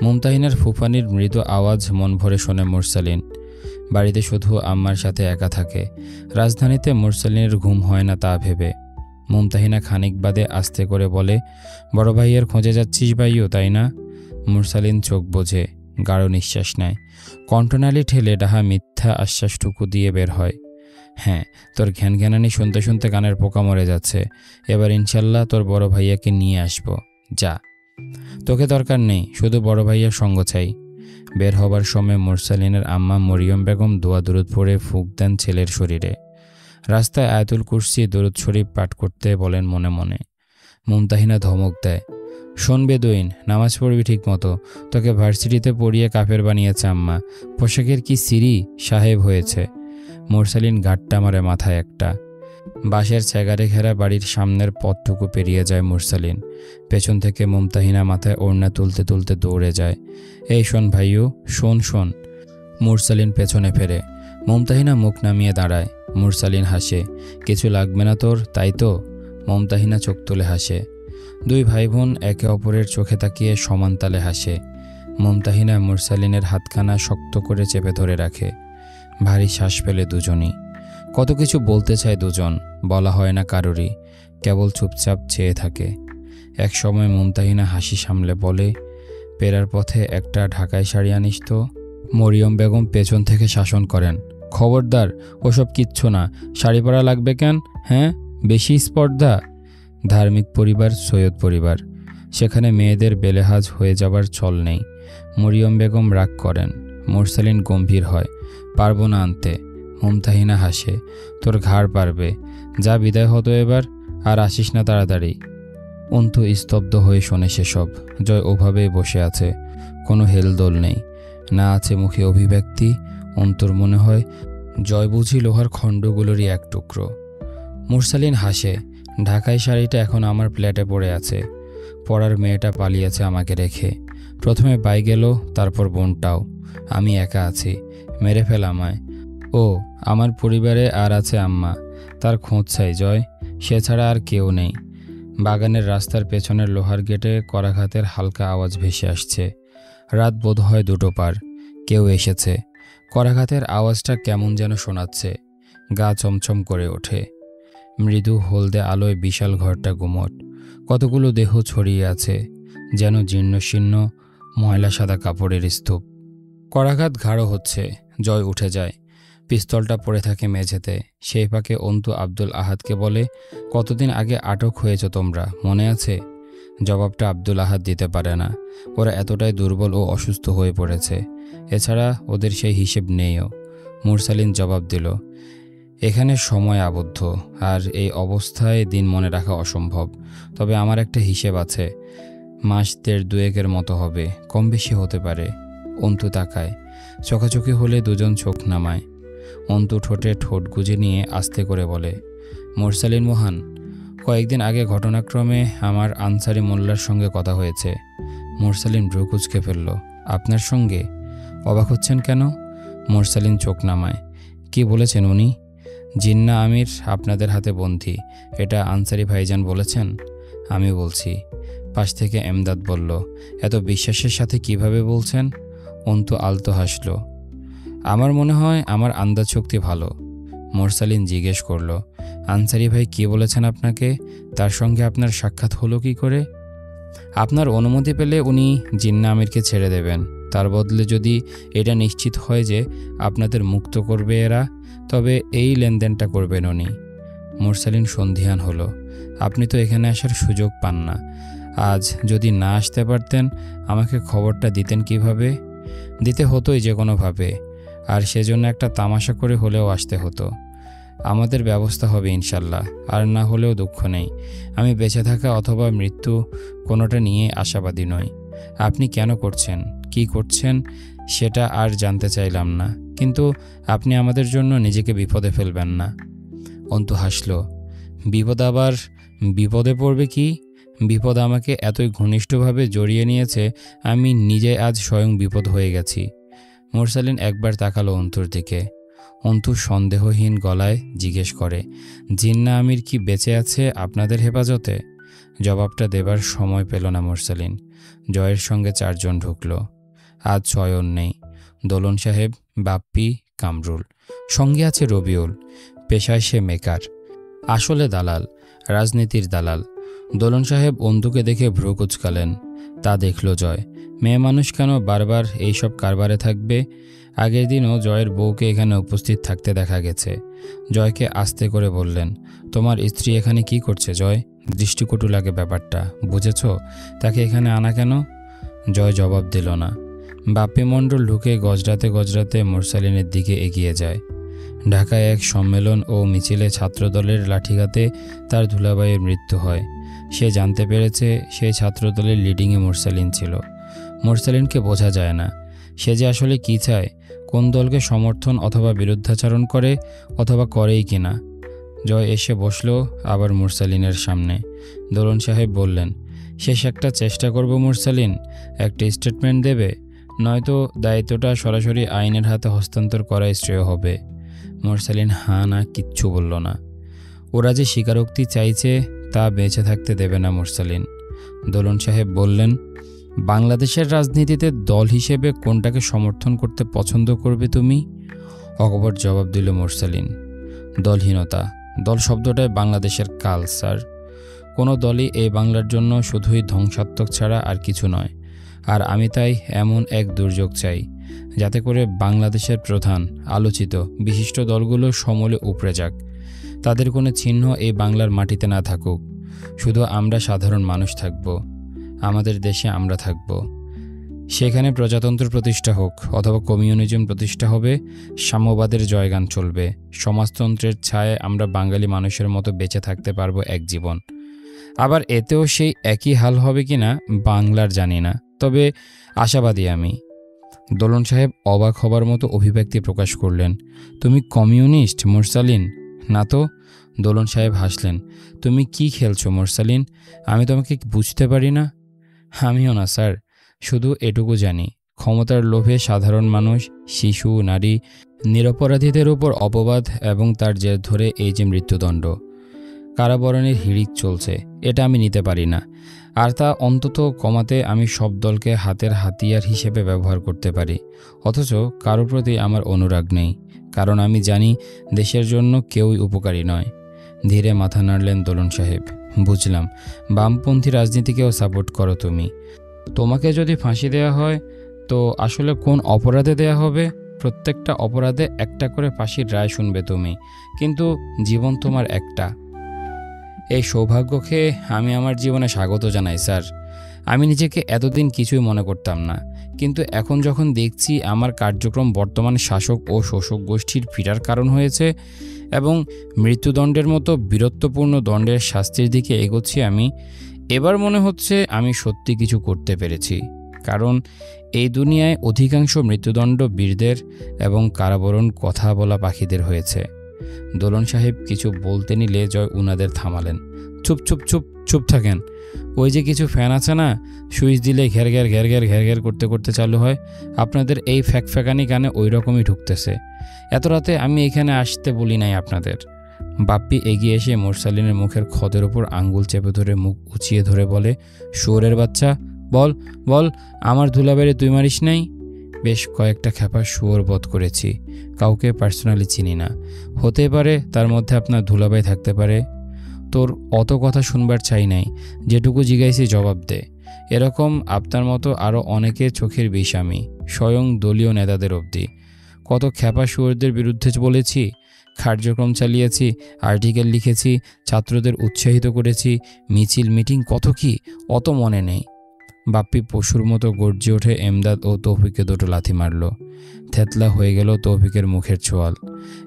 S1: মুমতাহিনার ফুফানির মৃদু আওয়াজ মন ভরে শোনে মুরসালিন। বাড়িতে শুধু আম্মার সাথে একা থাকে। রাজধানীতে মুরসালিনের ঘুম হয় না তা ভেবে। মুমতাহিনা খানিক বাদে আস্তে করে বলে, বড় ভাইয়ের খোঁজে যাচ্ছিস ভাইও, তাই না? মুরসালিন চোখ বোঝে, গাঢ় নিঃশ্বাস নেয়। কণ্ঠনালী ঠেলে ডাহা মিথ্যা আশ্বাসটুকু দিয়ে বের হয়, হ্যাঁ, তোর ঘ্যানঘ্যানানি শুনতে শুনতে কানের পোকা মরে যাচ্ছে। এবার ইনশাল্লাহ তোর বড় ভাইয়াকে নিয়ে আসবো, যা। তোকে দরকার নেই, শুধু বড় ভাইয়ার সঙ্গ চাই। বের হবার সময় মুরসালিনের আম্মা মরিয়ম বেগম দোয়া দরুদ পড়ে ফুঁক দেন ছেলের শরীরে। রাস্তায় আয়াতুল কুরসি দরুদ শরীফ পাঠ করতে বলেন মনে মনে। মুমতাহিনা ধমক দেয়, শোন বেদুইন, নামাজ পড়বি ঠিক মতো, তোকে ভার্সিটিতে পড়িয়ে কাফের বানিয়েছে আম্মা, পোশাকের কি সিরি সাহেব হয়েছে। মুরসালিন গাঁটটা মারে মাথায় একটা। বাঁশের ছেগারে ঘেরা বাড়ির সামনের পথটুকু পেরিয়ে যায় মুরসালিন। পেছন থেকে মুমতাহিনা মাথায় ওড়না তুলতে তুলতে দৌড়ে যায়। এই শোন ভাইও, শোন শোন। মুরসালিন পেছনে ফেরে। মুমতাহিনা মুখ নামিয়ে দাঁড়ায়। মুরসালিন হাসে, কিছু লাগবে না তোর, তাই তো? মুমতাহিনা চোখ তুলে হাসে। দুই ভাই বোন একে অপরের চোখে তাকিয়ে সমান তালে হাসে। মুমতাহিনা মুরসালিনের হাতখানা শক্ত করে চেপে ধরে রাখে। ভারী শ্বাস ফেলে দুজনই। কত কিছু বলতে চায় দুজন, বলা হয় না কারোরই, কেবল চুপচাপ চেয়ে থাকে। এক সময় মুমতাহিনা হাসি সামলে বলে, পেরার পথে একটা ঢাকাই শাড়ি আনিস তো। মরিয়ম বেগম পেছন থেকে শাসন করেন, খবরদার, ওসব কিচ্ছু না, শাড়ি পরা লাগবে কেন? হ্যাঁ, বেশি স্পর্ধা। ধার্মিক পরিবার সৈয়দ পরিবার, সেখানে মেয়েদের বেলেহাজ হয়ে যাবার চল নেই। মরিয়ম বেগম রাগ করেন। মুরসালিন গম্ভীর হয়, পারবো না আনতে। মুমতাহিনা হাসে, তোর ঘাড় পারবে, যা বিদায় হতো এবার, আর আসিস না তাড়াতাড়ি। অন্তু স্তব্ধ হয়ে শোনে সেসব। জয় ওভাবেই বসে আছে, কোনো হেলদোল নেই, না আছে মুখে অভিব্যক্তি। অন্তুর মনে হয় জয় বুঝি লোহার খণ্ডগুলোরই এক টুকরো। মুরসালিন হাসে, ঢাকাই শাড়িটা এখন আমার প্লেটে পড়ে আছে। পড়ার মেয়েটা পালিয়েছে আমাকে রেখে। প্রথমে বাই গেল, তারপর বোনটাও। আমি একা আছি, মেরে ফেল আমায়। ও, আমার পরিবারে আর আছে আম্মা, তার খোঁজ চাই জয়, সে ছাড়া আর কেউ নেই। বাগানের রাস্তার পেছনের লোহার গেটে করাঘাতের হালকা আওয়াজ ভেসে আসছে। রাত বোধ হয় 2টো পার। কেউ এসেছে। করাঘাতের আওয়াজটা কেমন যেন শোনাচ্ছে। গা চমচম করে ওঠে। মৃদু হলদে আলোয় বিশাল ঘরটা গুমট। কতগুলো দেহ ছড়িয়ে আছে, যেন জীর্ণশীর্ণ ময়লা সাদা কাপড়ের স্তূপ। করাঘাত গাঢ় হচ্ছে। জয় উঠে যায়। পিস্তলটা পড়ে থাকে মেঝেতে। সেই ফাঁকে অন্তু আব্দুল আহাদকে বলে, কতদিন আগে আটক হয়েছ তোমরা, মনে আছে? জবাবটা আব্দুল আহাদ দিতে পারে না। ওরা এতটাই দুর্বল ও অসুস্থ হয়ে পড়েছে। এছাড়া ওদের সেই হিসেব নেইও। মুরসালিন জবাব দিল, এখানে সময় আবদ্ধ, আর এই অবস্থায় দিন মনে রাখা অসম্ভব। তবে আমার একটা হিসেব আছে, মাস 1.5-2 মতো হবে, কম বেশি হতে পারে। অন্তু তাকায়। চোখাচোখি হলে দুজন চোখ নামায়। অন্তু ঠোঁটে ঠোঁট গুজে নিয়ে আস্তে করে বলে, মুরসালিন মোহান, কয়েকদিন আগে ঘটনাক্রমে আমার আনসারি মোল্লার সঙ্গে কথা হয়েছে। মুরসালিন ভ্রু কুঁচকে ফেলল। আপনার সঙ্গে? অবাক হচ্ছেন কেন? মুরসালিন চোখ নামায়। কি বলেছেন উনি? জিন্না আমির আপনাদের হাতে বন্দী, এটা আনসারি ভাইজান বলেছেন? আমি বলছি। পাশ থেকে এমদাদ বলল, এত বিশ্বাসের সাথে কিভাবে বলছেন? অন্তু আলতো হাসল। আমার মনে হয় আমার আন্দাজ শক্তি ভালো। মুরসালিন জিজ্ঞেস করল, আনসারি ভাই কি বলেছেন আপনাকে? তার সঙ্গে আপনার সাক্ষাৎ হলো কি করে? আপনার অনুমতি পেলে উনি জিন্না আমিরকে ছেড়ে দেবেন। তার বদলে যদি এটা নিশ্চিত হয় যে আপনাদের মুক্ত করবে এরা, তবে এই লেনদেনটা করবেন উনি। মুরসালিন সন্ধিহান হলো। আপনি তো এখানে আসার সুযোগ পান না। আজ যদি না আসতে পারতেন, আমাকে খবরটা দিতেন কিভাবে? দিতে হতোই যে কোনোভাবে, আর সেজন্য একটা তামাশা করে হলেও আসতে হতো। আমাদের ব্যবস্থা হবে ইনশাল্লাহ, আর না হলেও দুঃখ নেই। আমি বেঁচে থাকা অথবা মৃত্যু কোনোটা নিয়ে আশাবাদী নই। আপনি কেন করছেন, কি করছেন সেটা আর জানতে চাইলাম না, কিন্তু আপনি আমাদের জন্য নিজেকে বিপদে ফেলবেন না। অন্তু হাসল। বিপদ আবার বিপদে পড়বে কি? বিপদ আমাকে এতই ঘনিষ্ঠভাবে জড়িয়ে নিয়েছে, আমি নিজে আজ স্বয়ং বিপদ হয়ে গেছি। মোরসালিন একবার তাকালো অন্তুর দিকে। অন্তু সন্দেহহীন গলায় জিজ্ঞেস করে, জিন্না আমির কি বেঁচে আছে আপনাদের হেফাজতে? জবাবটা দেবার সময় পেল না মোরসালিন। জয়ের সঙ্গে 4 জন ঢুকল। আজ শয়ন নেই। দোলন সাহেব, বাপ্পি, কামরুল, সঙ্গে আছে রবিউল। পেশায় সে মেকার, আসলে দালাল, রাজনীতির দালাল। দোলন সাহেব অন্তুকে দেখে ভ্রু কুঁচকালেন। তা দেখল জয়। মেয়ে মানুষ কেন বারবার এইসব কারবারে থাকবে? আগের দিনও জয়ের বউকে এখানে উপস্থিত থাকতে দেখা গেছে। জয়কে আস্তে করে বললেন, তোমার স্ত্রী এখানে কি করছে জয়? দৃষ্টিকটু লাগে ব্যাপারটা, বুঝেছ? তাকে এখানে আনা কেন? জয় জবাব দিল না। বাপ্পি মণ্ডল ঢুকে গজরাতে গজরাতে মোরসালিনের দিকে এগিয়ে যায়। ঢাকায় এক সম্মেলন ও মিছিলে ছাত্রদলের লাঠিঘাতে তার দুলাভাইয়ের মৃত্যু হয়। সে জানতে পেরেছে সেই ছাত্রদলের লিডিংয়ে মোরসালিন ছিল। মোরসালিনকে বোঝা যায় না, সে যে আসলে কী চায়, কোন দলকে সমর্থন অথবা বিরুদ্ধাচরণ করে, অথবা করেই কিনা। জয় এসে বসল আবার মোরসালিনের সামনে। দোলন সাহেব বললেন, শেষ একটা চেষ্টা করব মোরসালিন, একটা স্টেটমেন্ট দেবে, নয়তো দায়িত্বটা সরাসরি আইনের হাতে হস্তান্তর করাই শ্রেয় হবে। মোরসালিন হাঁ না কিচ্ছু বলল না। ওরা যে স্বীকারোক্তি চাইছে তা বেঁচে থাকতে দেবে না মোরসালিন। দোলন সাহেব বললেন, বাংলাদেশের রাজনীতিতে দল হিসেবে কোনটাকে সমর্থন করতে পছন্দ করবে তুমি? অকপট জবাব দিল মোরসালিন, দলহীনতা। দল শব্দটাই বাংলাদেশের কাল স্যার। কোনো দলই এই বাংলার জন্য শুধুই ধ্বংসাত্মক ছাড়া আর কিছু নয়। আর আমি তাই এমন এক দুর্যোগ চাই, যাতে করে বাংলাদেশের প্রধান আলোচিত বিশিষ্ট দলগুলো সমূলে উপড়ে যাক। তাদের কোনো চিহ্ন এই বাংলার মাটিতে না থাকুক। শুধু আমরা সাধারণ মানুষ থাকব, আমাদের দেশে আমরা থাকব। সেখানে প্রজাতন্ত্র প্রতিষ্ঠা হোক অথবা কমিউনিজম প্রতিষ্ঠা হবে, সাম্যবাদের জয়গান চলবে। সমাজতন্ত্রের ছায়ায় আমরা বাঙালি মানুষের মতো বেঁচে থাকতে পারবো এক জীবন। আবার এতেও সেই একই হাল হবে কিনা বাংলার জানি না, তবে আশাবাদী আমি। দোলন সাহেব অবাক হবার মতো অভিব্যক্তি প্রকাশ করলেন। তুমি কমিউনিস্ট মোরসালিন? না তো। দোলন সাহেব হাসলেন। তুমি কি খেলছো মোরসালিন? আমি তোমাকে বুঝতে পারি না। আমিও না স্যার, শুধু এটুকু জানি, ক্ষমতার লোভে সাধারণ মানুষ, শিশু, নারী, নিরপরাধীদের উপর অপবাদ এবং তার জের ধরে এই যে মৃত্যুদণ্ড, কারাবরণের হিড়িক চলছে, এটা আমি নিতে পারি না। আর তা অন্তত কমাতে আমি সব দলকে হাতের হাতিয়ার হিসেবে ব্যবহার করতে পারি। অথচ কারো প্রতি আমার অনুরাগ নেই, কারণ আমি জানি দেশের জন্য কেউই উপকারী নয়। ধীরে মাথা নাড়লেন দোলন সাহেব। বুঝলাম, বামপন্থী রাজনীতিকেও সাপোর্ট করো তুমি। তোমাকে যদি ফাঁসি দেওয়া হয় তো আসলে কোন অপরাধে দেয়া হবে? প্রত্যেকটা অপরাধে একটা করে ফাঁসির রায় শুনবে তুমি, কিন্তু জীবন তোমার একটা। এই সৌভাগ্যকে আমি আমার জীবনে স্বাগত জানাই স্যার। আমি নিজেকে এতদিন কিছুই মনে করতাম না, কিন্তু এখন যখন দেখছি আমার কার্যক্রম বর্তমান শাসক ও শোষক গোষ্ঠীর পীড়ার কারণ হয়েছে এবং মৃত্যুদণ্ডের মতো বীরত্বপূর্ণ দণ্ডের শাস্তির দিকে এগোচ্ছি, এবার মনে হচ্ছে আমি সত্যি কিছু করতে পেরেছি। কারণ এই দুনিয়ায় অধিকাংশ মৃত্যুদণ্ড বীরদের এবং কারাবরণ কথা বলা পাখিদের হয়েছে। দোলন সাহেব কিছু বলতে নিলে জয় উনাদের থামালেন। চুপ চুপ চুপ চুপ থাকেন। ওই যে কিছু ফ্যান আছে না, সুইচ দিলে ঘের ঘের ঘের ঘের ঘের ঘের করতে করতে চালু হয়, আপনাদের এই ফ্যাকফ্যাকানি কানে ওই রকমই ঢুকতেছে। এত রাতে আমি এখানে আসতে বলি নাই আপনাদের। বাপ্পি এগিয়ে এসে মোরসালিনের মুখের খদের ওপর আঙ্গুল চেপে ধরে মুখ উঁচিয়ে ধরে বলে, শুয়োরের বাচ্চা, বল বল, আমার ধুলাবাড়ি তুই মারিস নাই? বেশ কয়েকটা খেপা শুয়োর বধ করেছি, কাউকে পার্সোনালি চিনি না। হতে পারে তার মধ্যে আপনার ধুলাবাই থাকতে পারে। তোর অত কথা শুনবার চাই নাই, যেটুকু জিজ্ঞাইছি জবাব দে। এরকম আপনার মতো আরও অনেকে চোখের বিষ আমি, স্বয়ং দলীয় নেতাদের অবধি। কত খেপা শুয়োরদের বিরুদ্ধে বলেছি, কার্যক্রম চালিয়েছি, আর্টিকেল লিখেছি, ছাত্রদের উৎসাহিত করেছি, মিছিল মিটিং কত কি, অত মনে নেই। বাপ্পি পশুর মতো গর্জে ওঠে। এমদাদ ও তৌফিককে দুটো লাথি মারল। থেতলা হয়ে গেল তৌফিকের মুখের ছোঁয়াল।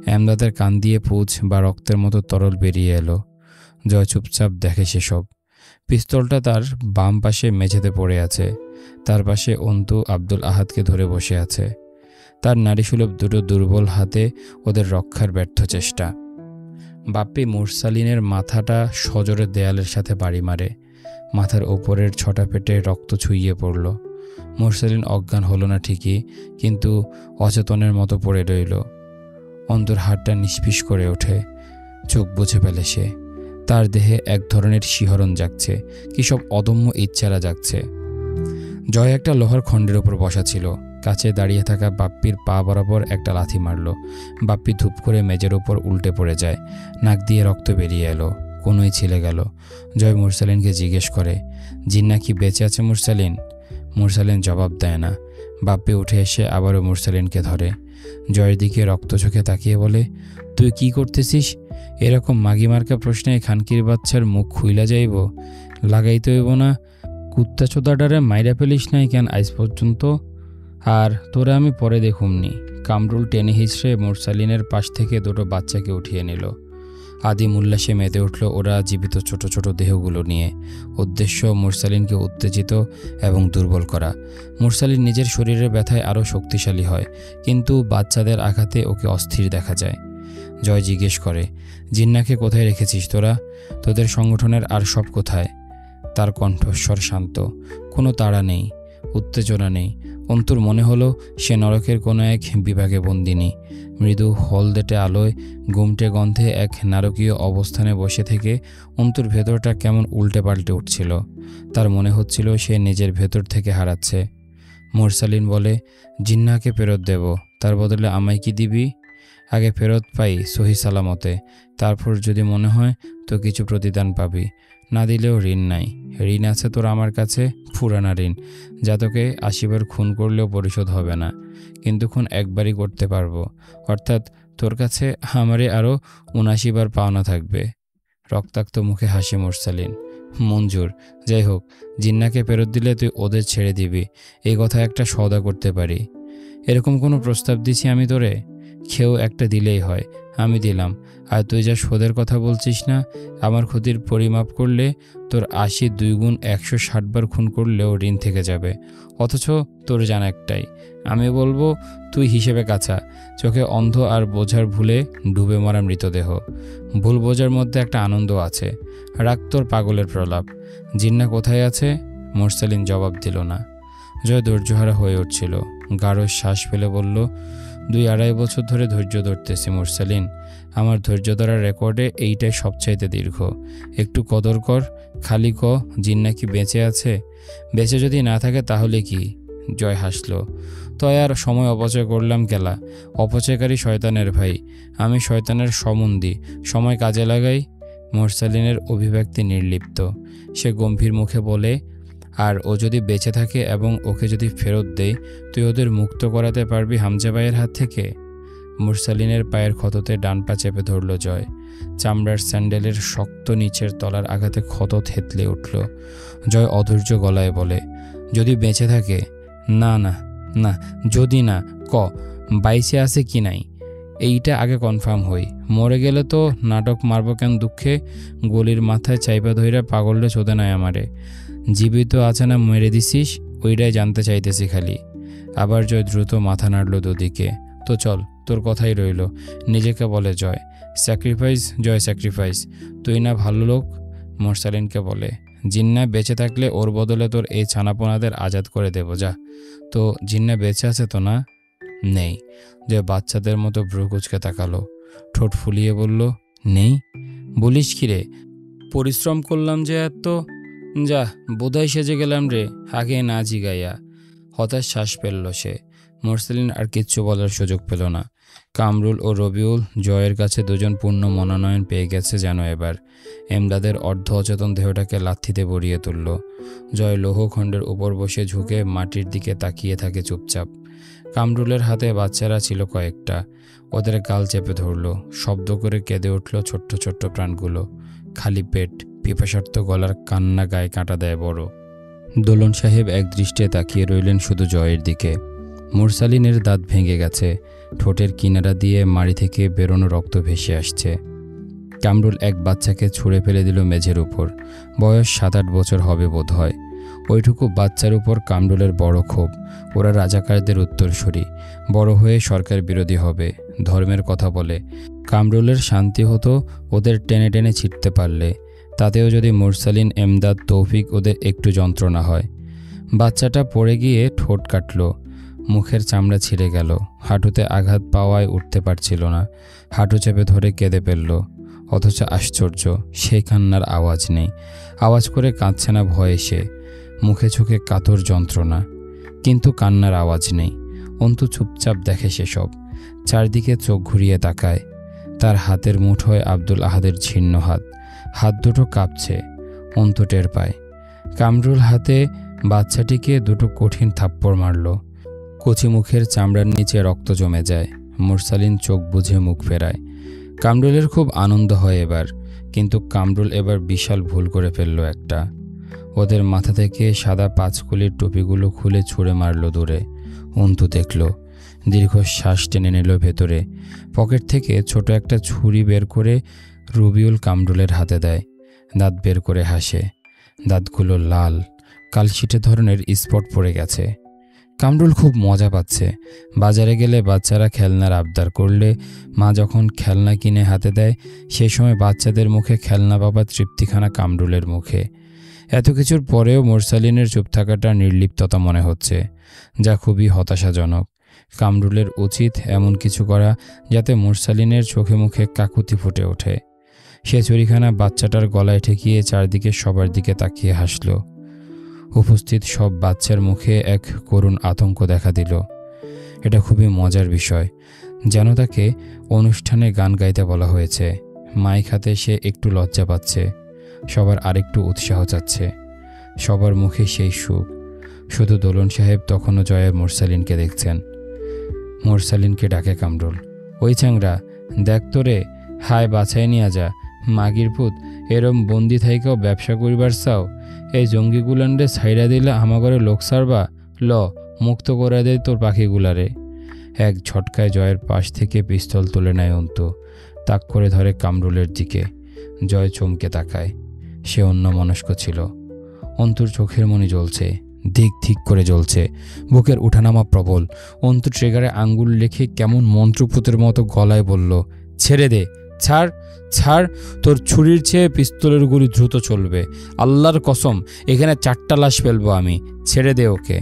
S1: এমদাদের কান দিয়ে পুঁজ বা রক্তের মতো তরল বেরিয়ে এলো। জয় চুপচাপ দেখে সেসব। পিস্তলটা তার বাম পাশে মেঝেতে পড়ে আছে। তার পাশে অন্তু আব্দুল আহাদকে ধরে বসে আছে। তার নারীসুলভ দুটো দুর্বল হাতে ওদের রক্ষার ব্যর্থ চেষ্টা। বাপ্পি মুরসালিনের মাথাটা সজোরে দেয়ালের সাথে বাড়ি মারে। মাথার ওপরের ছটা পেটে রক্ত ছুঁইয়ে পড়ল। মুরসালিন অজ্ঞান হলো না ঠিকই, কিন্তু অচেতনের মতো পড়ে রইল। অন্তর হাতটা নিষ্পিস করে ওঠে। চোখ বুঝে ফেলে সে। তার দেহে এক ধরনের শিহরণ জাগছে, কি সব অদম্য ইচ্ছারা জাগছে। জয় একটা লোহার খণ্ডের উপর বসা ছিল। কাছে দাঁড়িয়ে থাকা বাপ্পির পা বরাবর একটা লাথি মারল। বাপ্পি ধূপ করে মেঝের ওপর উল্টে পড়ে যায়। নাক দিয়ে রক্ত বেরিয়ে এলো, কোনোই ছিলে গেল। জয় মুরসালিনকে জিজ্ঞেস করে, জিন্না কি বেঁচে আছে মুরসালিন? মুরসালিন জবাব দেয় না। বাপ্পি উঠে এসে আবারও মুরসালিনকে ধরে। জয়ের দিকে রক্ত চোখে তাকিয়ে বলে, তুই কি করতেছিস? এরকম মাগি মার্কা প্রশ্নে খানকির বাচ্চার মুখ খুইলা যাইব? লাগাইতে হইব না? কুত্তা চোদাডারে মাইরা ফেলিস নাই কেন আজ পর্যন্ত? আর তোরা আমি পরে দেখুমনি। কামরুল টেনে হিঁচড়ে মুরসালিনের পাশ থেকে দুটো বাচ্চাকে উঠিয়ে নিল। আদিম উল্লাসে মেতে উঠল ওরা জীবিত ছোট ছোট দেহগুলো নিয়ে। উদ্দেশ্য মুরসালিনকে উত্তেজিত এবং দুর্বল করা। মুরসালিন নিজের শরীরের ব্যথায় আরও শক্তিশালী হয়, কিন্তু বাচ্চাদের আঘাতে ওকে অস্থির দেখা যায়। জয় জিজ্ঞেস করে, জিন্নাকে কোথায় রেখেছিস তোরা? তোদের সংগঠনের আর সব কোথায়? তার কণ্ঠস্বর শান্ত, কোনো তাড়া নেই, উত্তেজনা নেই। অন্তুর মনে হলো সে নরকের কোনো এক বিভাগে বন্দিনী। মৃদু হলদেটে আলোয় গুমটে গন্ধে এক নারকীয় অবস্থানে বসে থেকে অন্তুর ভেতরটা কেমন উল্টে পাল্টে উঠছিল। তার মনে হচ্ছিল সে নিজের ভেতর থেকে হারাচ্ছে। মুরসালিন বলে, জিন্নাকে ফেরত দেব, তার বদলে আমায় কি দিবি? আগে ফেরত পাই সহি সালামতে, তারপর যদি মনে হয় তো কিছু প্রতিদান পাবি। না দিলেও ঋণ নাই। ঋণ আছে তোর আমার কাছে, পুরানা ঋণ, যা তোকে 80 বার খুন করলেও পরিশোধ হবে না, কিন্তু খুন একবারই করতে পারবো। অর্থাৎ তোর কাছে আমারই আরও 79 বার পাওনা থাকবে। রক্তাক্ত মুখে হাসি মুরসালিন। মঞ্জুর। যাই হোক, জিন্নাকে ফেরত দিলে তুই ওদের ছেড়ে দিবি, এই কথা একটা সওদা করতে পারি। এরকম কোনো প্রস্তাব দিছি আমি তোরে? খেয়েও একটা দিলেই হয়। আমি দিলাম। আর তুই যা সুদের কথা বলছিস না, আমার ক্ষতির পরিমাপ করলে তোর 80 2 গুণ 160 বার খুন করলেও ঋণ থেকে যাবে। অথচ তোর জানা একটাই, আমি বলবো তুই হিসেবে কাঁচা, চোখে অন্ধ আর বোঝার ভুলে ডুবে মরা মৃতদেহ। ভুল বোঝার মধ্যে একটা আনন্দ আছে। রাগ তোর পাগলের প্রলাপ। জিন্না কোথায় আছে? মুরসালিন জবাব দিল না। জয় ধৈর্যহারা হয়ে উঠছিল। গাঢ় শ্বাস ফেলে বলল, 2-2.5 বছর ধরে ধৈর্য ধরতেছি মুরসালিন। আমার ধৈর্য ধরার রেকর্ডে এইটাই সবচাইতে দীর্ঘ। একটু কদর কর। খালি ক, জিন্না কি বেঁচে আছে? বেঁচে যদি না থাকে তাহলে কি? জয় হাসল। তয় আর সময় অপচয় করলাম কেলা? অপচয়কারী শয়তানের ভাই। আমি শয়তানের সম্বন্ধী, সময় কাজে লাগাই। মুরসালিনের অভিব্যক্তি নির্লিপ্ত। সে গম্ভীর মুখে বলে, আর ও যদি বেঁচে থাকে এবং ওকে যদি ফেরত দেয়, তুই ওদের মুক্ত করাতে পারবি হামজা ভাইয়ের হাত থেকে? মুরসালিনের পায়ের ক্ষততে ডান পা চেপে ধরল জয়। চামড়ার স্যান্ডেলের শক্ত নিচের তলার আঘাতে ক্ষত থেতলে উঠল। জয় অধৈর্য গলায় বলে, যদি বেঁচে থাকে? না না না, যদি না, ক বাইসে আছে কি নাই, এইটা আগে কনফার্ম হই। মরে গেলে তো নাটক মারব কেন দুঃখে? গলির মাথায় চাইপা ধইরা পাগলরে চোদে নাই আমারে। জীবিত আছে না মেরে দিছিস, ওইটাই জানতে চাইতেছি খালি। আবার জয় দ্রুত মাথা নাড়ল দুদিকে। তো চল, তোর কথাই রইল। নিজেকে বলে জয়। স্যাক্রিফাইস জয়, স্যাক্রিফাইস। তুই না ভালো লোক? মুরসালিনকে বলে, জিন্না বেঁচে থাকলে ওর বদলে তোর এই ছানাপোনাদের আজাদ করে দেব, যা। তো জিন্না বেঁচে আছে তো না? নেই। যে বাচ্চাদের মতো ভ্রু কুচকে তাকালো, ঠোঁট ফুলিয়ে বলল, নেই? বলিস কি রে? পরিশ্রম করলাম যে এত, যা বোধাই সেজে গেলাম রে, আগে না জিগাইয়া। হতাশ শ্বাস ফেলল সে। মুরসালিন আর কিচ্ছু বলার সুযোগ পেল না। কামরুল ও রবিউল জয়ের কাছে দুজন পূর্ণ মনোনয়ন পেয়ে গেছে যেন এবার। এমদাদের অর্ধ অচেতন দেহটাকে লাথিতে বড়িয়ে তুলল। জয় লৌহখণ্ডের উপর বসে ঝুঁকে মাটির দিকে তাকিয়ে থাকে চুপচাপ। কামরুলের হাতে বাচ্চারা ছিল কয়েকটা। ওদের গাল চেপে ধরল। শব্দ করে কেঁদে উঠল ছোট্ট ছোট্ট প্রাণগুলো। খালি পেট, পিপাসার্থ গলার কান্না গায়ে কাঁটা দেয় বড়। দোলন সাহেব একদৃষ্টে তাকিয়ে রইলেন শুধু জয়ের দিকে। মুরসালিনের দাঁত ভেঙে গেছে, ঠোঁটের কিনারা দিয়ে মাড়ি থেকে বেরোনো রক্ত ভেসে আসছে। কামরুল এক বাচ্চাকে ছুঁড়ে ফেলে দিল মেঝের উপর। বয়স 7-8 বছর হবে বোধ হয়। ওইটুকু বাচ্চার উপর কামরুলের বড় ক্ষোভ। ওরা রাজাকারদের উত্তরসূরি, বড় হয়ে সরকার বিরোধী হবে, ধর্মের কথা বলে। কামরুলের শান্তি হতো ওদের টেনে টেনে ছিটতে পারলে, তাতেও যদি মুরসালিন, এমদাদ, তৌফিক ওদের একটু যন্ত্রণা হয়। বাচ্চাটা পড়ে গিয়ে ঠোঁট কাটল, মুখের চামড়া ছিঁড়ে গেল, হাঁটুতে আঘাত পাওয়ায় উঠতে পারছিল না। হাঁটু চেপে ধরে কেঁদে ফেলল। অথচ আশ্চর্য, সেই কান্নার আওয়াজ নেই। আওয়াজ করে কাঁদছে না ভয়ে সে, মুখে চোখে কাতর যন্ত্রণা, কিন্তু কান্নার আওয়াজ নেই। অন্তু চুপচাপ দেখে সেসব, চারদিকে চোখ ঘুরিয়ে তাকায়। তার হাতের মুঠোয় আব্দুল আহাদের ছিন্ন হাত, হাত দুটো কাঁপছে। অন্তু টের পায়। কামরুল হাতে বাচ্চাটিকে দুটো কঠিন থাপ্পড় মারল। কচি মুখের চামড়ার নিচে রক্ত জমে যায়। মুরসালিন চোখ বুঝে মুখ ফেরায়। কামরুলের খুব আনন্দ হয় এবার, কিন্তু কামরুল এবার বিশাল ভুল করে ফেলল একটা। ওদের মাথা থেকে সাদা পাঁচকুলির টুপিগুলো খুলে ছুঁড়ে মারল দূরে। অন্তু দেখল, দীর্ঘ শ্বাস টেনে নিল ভেতরে। পকেট থেকে ছোট একটা ছুরি বের করে রবিউল কামরুলের হাতে দেয়। দাঁত বের করে হাসে। দাঁতগুলো লাল, কালশিটে ধরনের স্পট পড়ে গেছে। কামরুল খুব মজা পাচ্ছে। বাজারে গেলে বাচ্চারা খেলনার আবদার করলে মা যখন খেলনা কিনে হাতে দেয়, সেই সময় বাচ্চাদের মুখে খেলনা পাবার তৃপ্তিখানা কামরুলের মুখে। এত কিছুর পরেও মুরসালিনের চুপ থাকাটা নির্লিপ্ততা মনে হচ্ছে, যা খুবই হতাশাজনক। কামরুলের উচিত এমন কিছু করা যাতে মুরসালিনের চোখে মুখে কাকুতি ফুটে ওঠে। সে ছুরিখানা বাচ্চাটার গলায় ঠেকিয়ে চারদিকে সবার দিকে তাকিয়ে হাসল। উপস্থিত সব বাচ্চার মুখে এক করুণ আতঙ্ক দেখা দিল। এটা খুবই মজার বিষয়, যেন তাকে অনুষ্ঠানে গান গাইতে বলা হয়েছে। মাইক হাতে সে একটু লজ্জা পাচ্ছে, সবার আরেকটু উৎসাহ চাচ্ছে। সবার মুখে সেই সুখ। শুধু দোলন সাহেব তখনও জয়ের মুরসালিনকে দেখছেন। মুরসালিনকে ডাকে কামরুল, ওই চ্যাংরা, দেখ তোরে, হায় বাছাই নিয়া যা। মাগির পুত, এরম বন্দি থাইকাও ব্যবসা করিবার চাও? এই জঙ্গিগুলানরে ছাইড়া দিলে আমাগরে লোক সারবা? ল, মুক্ত করে দেয় তোর পাখিগুলারে। এক ঝটকায় জয়ের পাশ থেকে পিস্তল তুলে নেয় অন্তু, তাক করে ধরে কামরুলের দিকে। জয় চমকে তাকায়। সে অন্যমনস্ক ছিল। অন্তুর চোখের মনি জ্বলছে, দিক ঠিক করে জ্বলছে, বুকের উঠানামা প্রবল। অন্তু ট্রিগারে আঙ্গুল রেখে কেমন মন্ত্রপুতের মতো গলায় বলল, ছেড়ে দে, ছাড় ছাড়, তোর ছুরির চেয়ে পিস্তলের গুলি দ্রুত চলবে। আল্লাহর কসম, এখানে 4টা লাশ ফেলবো আমি, ছেড়ে দে ওকে।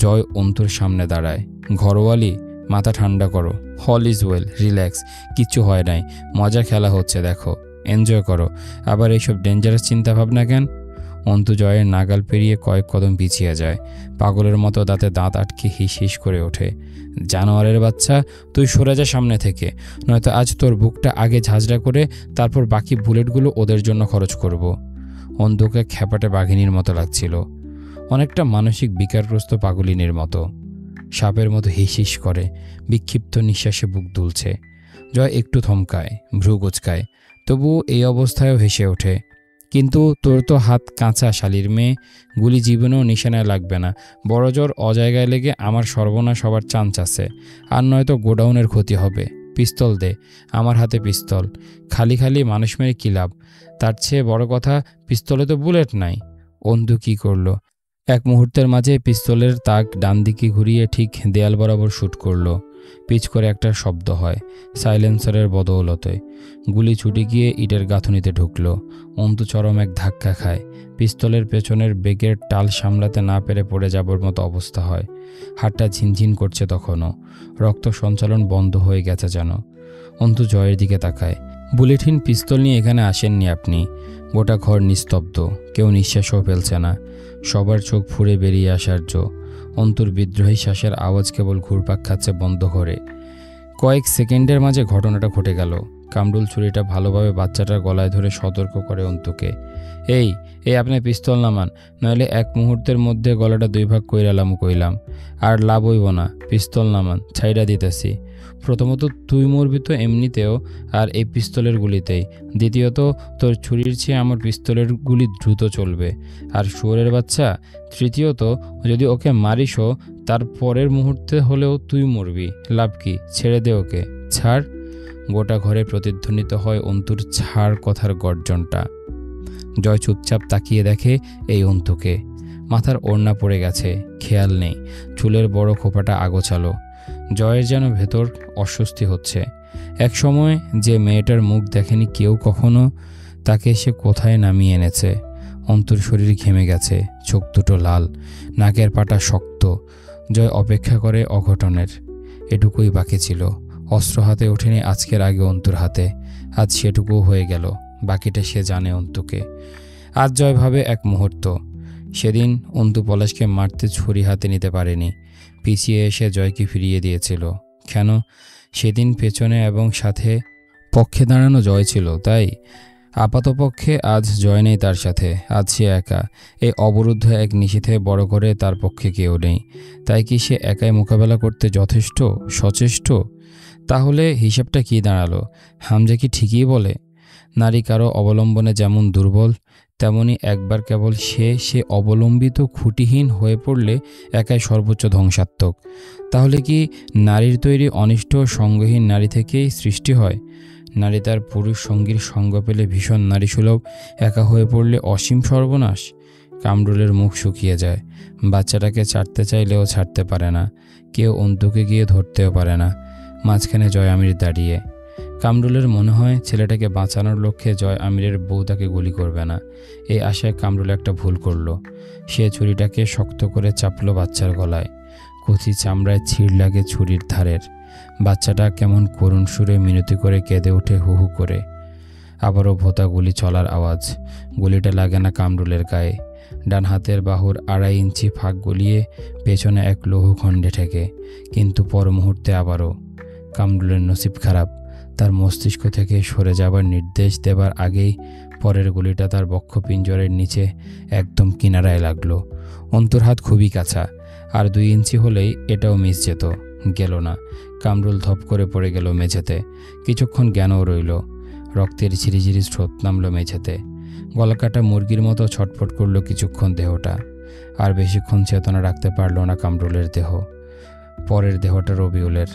S1: জয় অন্তুর সামনে দাঁড়ায়। ঘরোয়ালি, মাথা ঠান্ডা করো, অল ইজ ওয়েল, রিল্যাক্স, কিচ্ছু হয় নাই, মজা খেলা হচ্ছে, দেখো, এনজয় করো। আবার এইসব ডেঞ্জারাস চিন্তা ভাবনা কেন? অন্তু জয়ের নাগাল পেরিয়ে কয়েক কদম পিছিয়ে যায়। পাগলের মতো দাঁতে দাঁত আটকে হিস হিস করে ওঠে, জানোয়ারের বাচ্চা, তুই সরে যা সামনে থেকে, নয়তো আজ তোর বুকটা আগে ঝাঁঝরা করে তারপর বাকি বুলেটগুলো ওদের জন্য খরচ করব। অন্তুকে খ্যাপাটে বাঘিনীর মতো লাগছিল, অনেকটা মানসিক বিকারগ্রস্ত পাগলিনীর মতো। সাপের মতো হিস হিস করে, বিক্ষিপ্ত নিঃশ্বাসে বুক দুলছে। জয় একটু থমকায়, ভ্রু কুঁচকায়, তবুও এই অবস্থায়ও হেসে ওঠে। কিন্তু তোর তো হাত কাঁচা শালির মেয়ে, গুলি জীবনেও নিশানায় লাগবে না। বড় জোর অজায়গায় লেগে আমার সর্বনাশ হবার চান্স আছে, আর নয়তো গোডাউনের ক্ষতি হবে। পিস্তল দে, আমার হাতে পিস্তল। খালি খালি মানুষ মেরে কী লাভ? তার চেয়ে বড় কথা, পিস্তলে তো বুলেট নাই। অন্তু কী করলো? এক মুহূর্তের মাঝে পিস্তলের তাক ডান দিকে ঘুরিয়ে ঠিক দেয়াল বরাবর শ্যুট করলো। পিচ করে একটা শব্দ হয়, সাইলেন্সারের বদৌলতে। গুলি ছুটে গিয়ে ইটের গাঁথুনিতে ঢুকলো। অন্তু চরম এক ধাক্কা খায়। পিস্তলের পেছনের বেগের টাল সামলাতে না পেরে পড়ে যাবার মতো অবস্থা হয়। হাতটা ঝিনঝিন করছে তখনও, রক্ত সঞ্চালন বন্ধ হয়ে গেছে যেন। অন্তু জয়ের দিকে তাকায়। বুলেটহীন পিস্তল নিয়ে এখানে আসেননি আপনি। গোটা ঘর নিস্তব্ধ, কেউ নিঃশ্বাসও ফেলছে না। সবার চোখ ফুঁড়ে বেরিয়ে আসার জো। অন্তুর বিদ্রোহী শ্বাসের আওয়াজ কেবল ঘুরপাক খাচ্ছে বন্ধ ঘরে। কয়েক সেকেন্ডের মাঝে ঘটনাটা ঘটে গেল। কামরুল ছুরিটা ভালোভাবে বাচ্চাটার গলায় ধরে সতর্ক করে অন্তুকে, এই আপনি পিস্তল নামান, নইলে এক মুহূর্তের মধ্যে গলাটা 2 ভাগ কইলাম, আর লাভ হইব না, পিস্তল নামান, ছাইড়া দিতেছি। প্রথমত তুই মরবি তো এমনিতেও, আর এই পিস্তলের গুলিতেই। দ্বিতীয়ত তোর ছুরির চেয়ে আমার পিস্তলের গুলি দ্রুত চলবে, আর শুয়োরের বাচ্চা, তৃতীয়ত যদি ওকে মারিসও তার পরের মুহূর্তে হলেও তুই মরবি, লাভ কি, ছেড়ে দে ওকে, ছাড়। গোটা ঘরে প্রতিধ্বনিত হয় অন্তুর ছাড় কথার গর্জনটা। জয় চুপচাপ তাকিয়ে দেখে এই অন্তুকে। মাথার ওড়না পড়ে গেছে, খেয়াল নেই, চুলের বড় খোপাটা আগোছালো। জয়ের যেন ভেতর অস্বস্তি হচ্ছে। এক সময় যে মেয়েটার মুখ দেখেনি কেউ কখনো, তাকে সে কোথায় নামিয়ে এনেছে। অন্তুর শরীর ঘেমে গেছে, চোখ দুটো লাল, নাকের পাটা শক্ত। জয় অপেক্ষা করে অঘটনের। এটুকুই বাকি ছিল। অস্ত্র হাতে ওঠেনি আজকের আগে অন্তুর হাতে, আজ সেটুকুও হয়ে গেল। বাকিটা সে জানে অন্তুকে। আজ জয় ভাবে এক মুহূর্ত, সেদিন অন্তু পলাশকে মারতে ছুরি হাতে নিতে পারেনি, পিছিয়ে এসে জয়কে ফিরিয়ে দিয়েছিল। কেন? সেদিন পেছনে এবং সাথে পক্ষে দাঁড়ানো জয় ছিল, তাই আপাতপক্ষে আজ জয় নেই তার সাথে, আজ সে একা। এই অবরুদ্ধ এক নিশীথে বড় করে তার পক্ষে কেউ নেই। তাই কি সে একাই মোকাবেলা করতে যথেষ্ট, সচেষ্ট? তাহলে হিসাবটা কি দাঁড়ালো? হামজা কি ঠিকই বলে? নারী কারো অবলম্বনে যেমন দুর্বল, তেমনি একবার কেবল সে অবলম্বিত খুঁটিহীন হয়ে পড়লে একাই সর্বোচ্চ ধ্বংসাত্মক। তাহলে কি নারীর তৈরি অনিষ্ট সঙ্গহীন নারী থেকেই সৃষ্টি হয়? নারী তার পুরুষ সঙ্গীর সঙ্গ পেলে ভীষণ নারীসুলভ, একা হয়ে পড়লে অসীম সর্বনাশ। কামরুলের মুখ শুকিয়ে যায়। বাচ্চাটাকে ছাড়তে চাইলেও ছাড়তে পারে না, কেউ অন্তুকে গিয়ে ধরতেও পারে না। মাঝখানে জয় আমির দাঁড়িয়ে। কামরুলের মনে হয় ছেলেটাকে বাঁচানোর লক্ষ্যে জয় আমিরের বউ তাকে গুলি করবে না। এই আশায় কামরুল একটা ভুল করল। সে ছুরিটাকে শক্ত করে চাপল বাচ্চার গলায়। কচি চামড়ায় ছিঁড় লাগে ছুরির ধারের। বাচ্চাটা কেমন করুণ সুরে মিনতি করে কেঁদে ওঠে হু হু করে। আবারও ভোঁতা গুলি চলার আওয়াজ। গুলিটা লাগে না কামরুলের গায়ে, ডান হাতের বাহুর 2.5 ইঞ্চি ফাঁক গলিয়ে পেছনে এক লৌহখণ্ডে ঠেকে। কিন্তু পর মুহূর্তে আবারও। কামরুলের নসিব খারাপ। তার মস্তিষ্ক থেকে সরে যাবার নির্দেশ দেবার আগেই পরের গুলিটা তার বক্ষপিঞ্জরের নিচে একদম কিনারায় লাগলো। অন্তুর হাত খুবই কাছা, আর 2 ইঞ্চি হলেই এটাও মিস যেত। গেল না। কামরুল ধপ করে পড়ে গেল মেঝেতে। কিছুক্ষণ জ্ঞানও রইল। রক্তের ঝিরিঝিরি স্রোত নামল মেঝেতে। গলাকাটা মুরগির মতো ছটফট করলো কিছুক্ষণ দেহটা। আর বেশিক্ষণ চেতনা রাখতে পারল না কামরুলের দেহ। পরের দেহটা রবিউলের।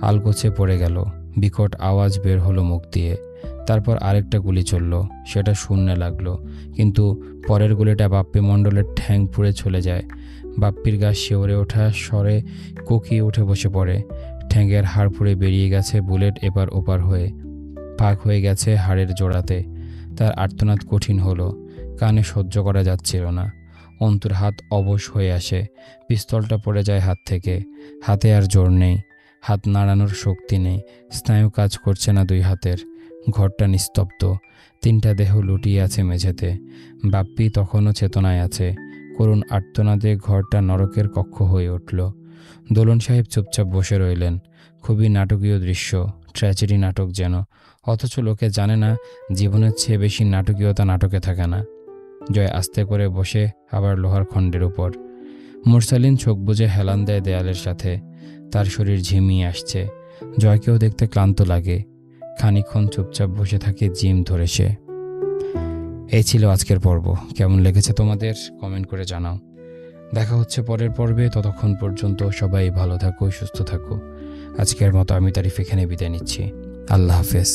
S1: আলগোছে পড়ে গেল। বিকট আওয়াজ বের হলো মুখ দিয়ে। তারপর আরেকটা গুলি চলল। সেটা শূন্যে লাগলো, কিন্তু পরের গুলিটা বাপ্পি মণ্ডলের ঠ্যাং পুড়ে চলে যায়। বাপ্পির গা শিওরে ওঠা স্বরে কোকিয়ে উঠে বসে পড়ে। ঠ্যাঙের হাড় পুড়ে বেরিয়ে গেছে বুলেট এপার ওপার হয়ে, ফাঁক হয়ে গেছে হাড়ের জোড়াতে। তার আর্তনাদ কঠিন হলো, কানে সহ্য করা যাচ্ছিল না। অন্তুর হাত অবশ হয়ে আসে। পিস্তলটা পড়ে যায় হাত থেকে। হাতে আর জোর নেই, হাত নাড়ানোর শক্তি নেই, স্নায়ু কাজ করছে না 2 হাতের। ঘরটা নিস্তব্ধ। 3টা দেহ লুটিয়ে আছে মেঝেতে। বাপ্পি তখনও চেতনায় আছে। করুণ আর্তনাদে ঘরটা নরকের কক্ষ হয়ে উঠল। দোলন সাহেব চুপচাপ বসে রইলেন। খুবই নাটকীয় দৃশ্য, ট্র্যাজেডি নাটক যেন। অথচ লোকে জানে না জীবনের চেয়ে বেশি নাটকীয়তা নাটকে থাকে না। জয় আস্তে করে বসে আবার লোহার খণ্ডের উপর। মুরসালিন চোখ বুজে হেলান দেয় দেয়ালের সাথে। তার শরীর ঝিমিয়ে আসছে। জয়কেও দেখতে ক্লান্ত লাগে। খানিকক্ষণ চুপচাপ বসে থাকে জিম ধরে সে। এই ছিল আজকের পর্ব। কেমন লেগেছে তোমাদের কমেন্ট করে জানাও। দেখা হচ্ছে পরের পর্বে। ততক্ষণ পর্যন্ত সবাই ভালো থাকো, সুস্থ থাকো। আজকের মতো আমি তারিফ এখানে বিদায় নিচ্ছি। আল্লাহ হাফেজ।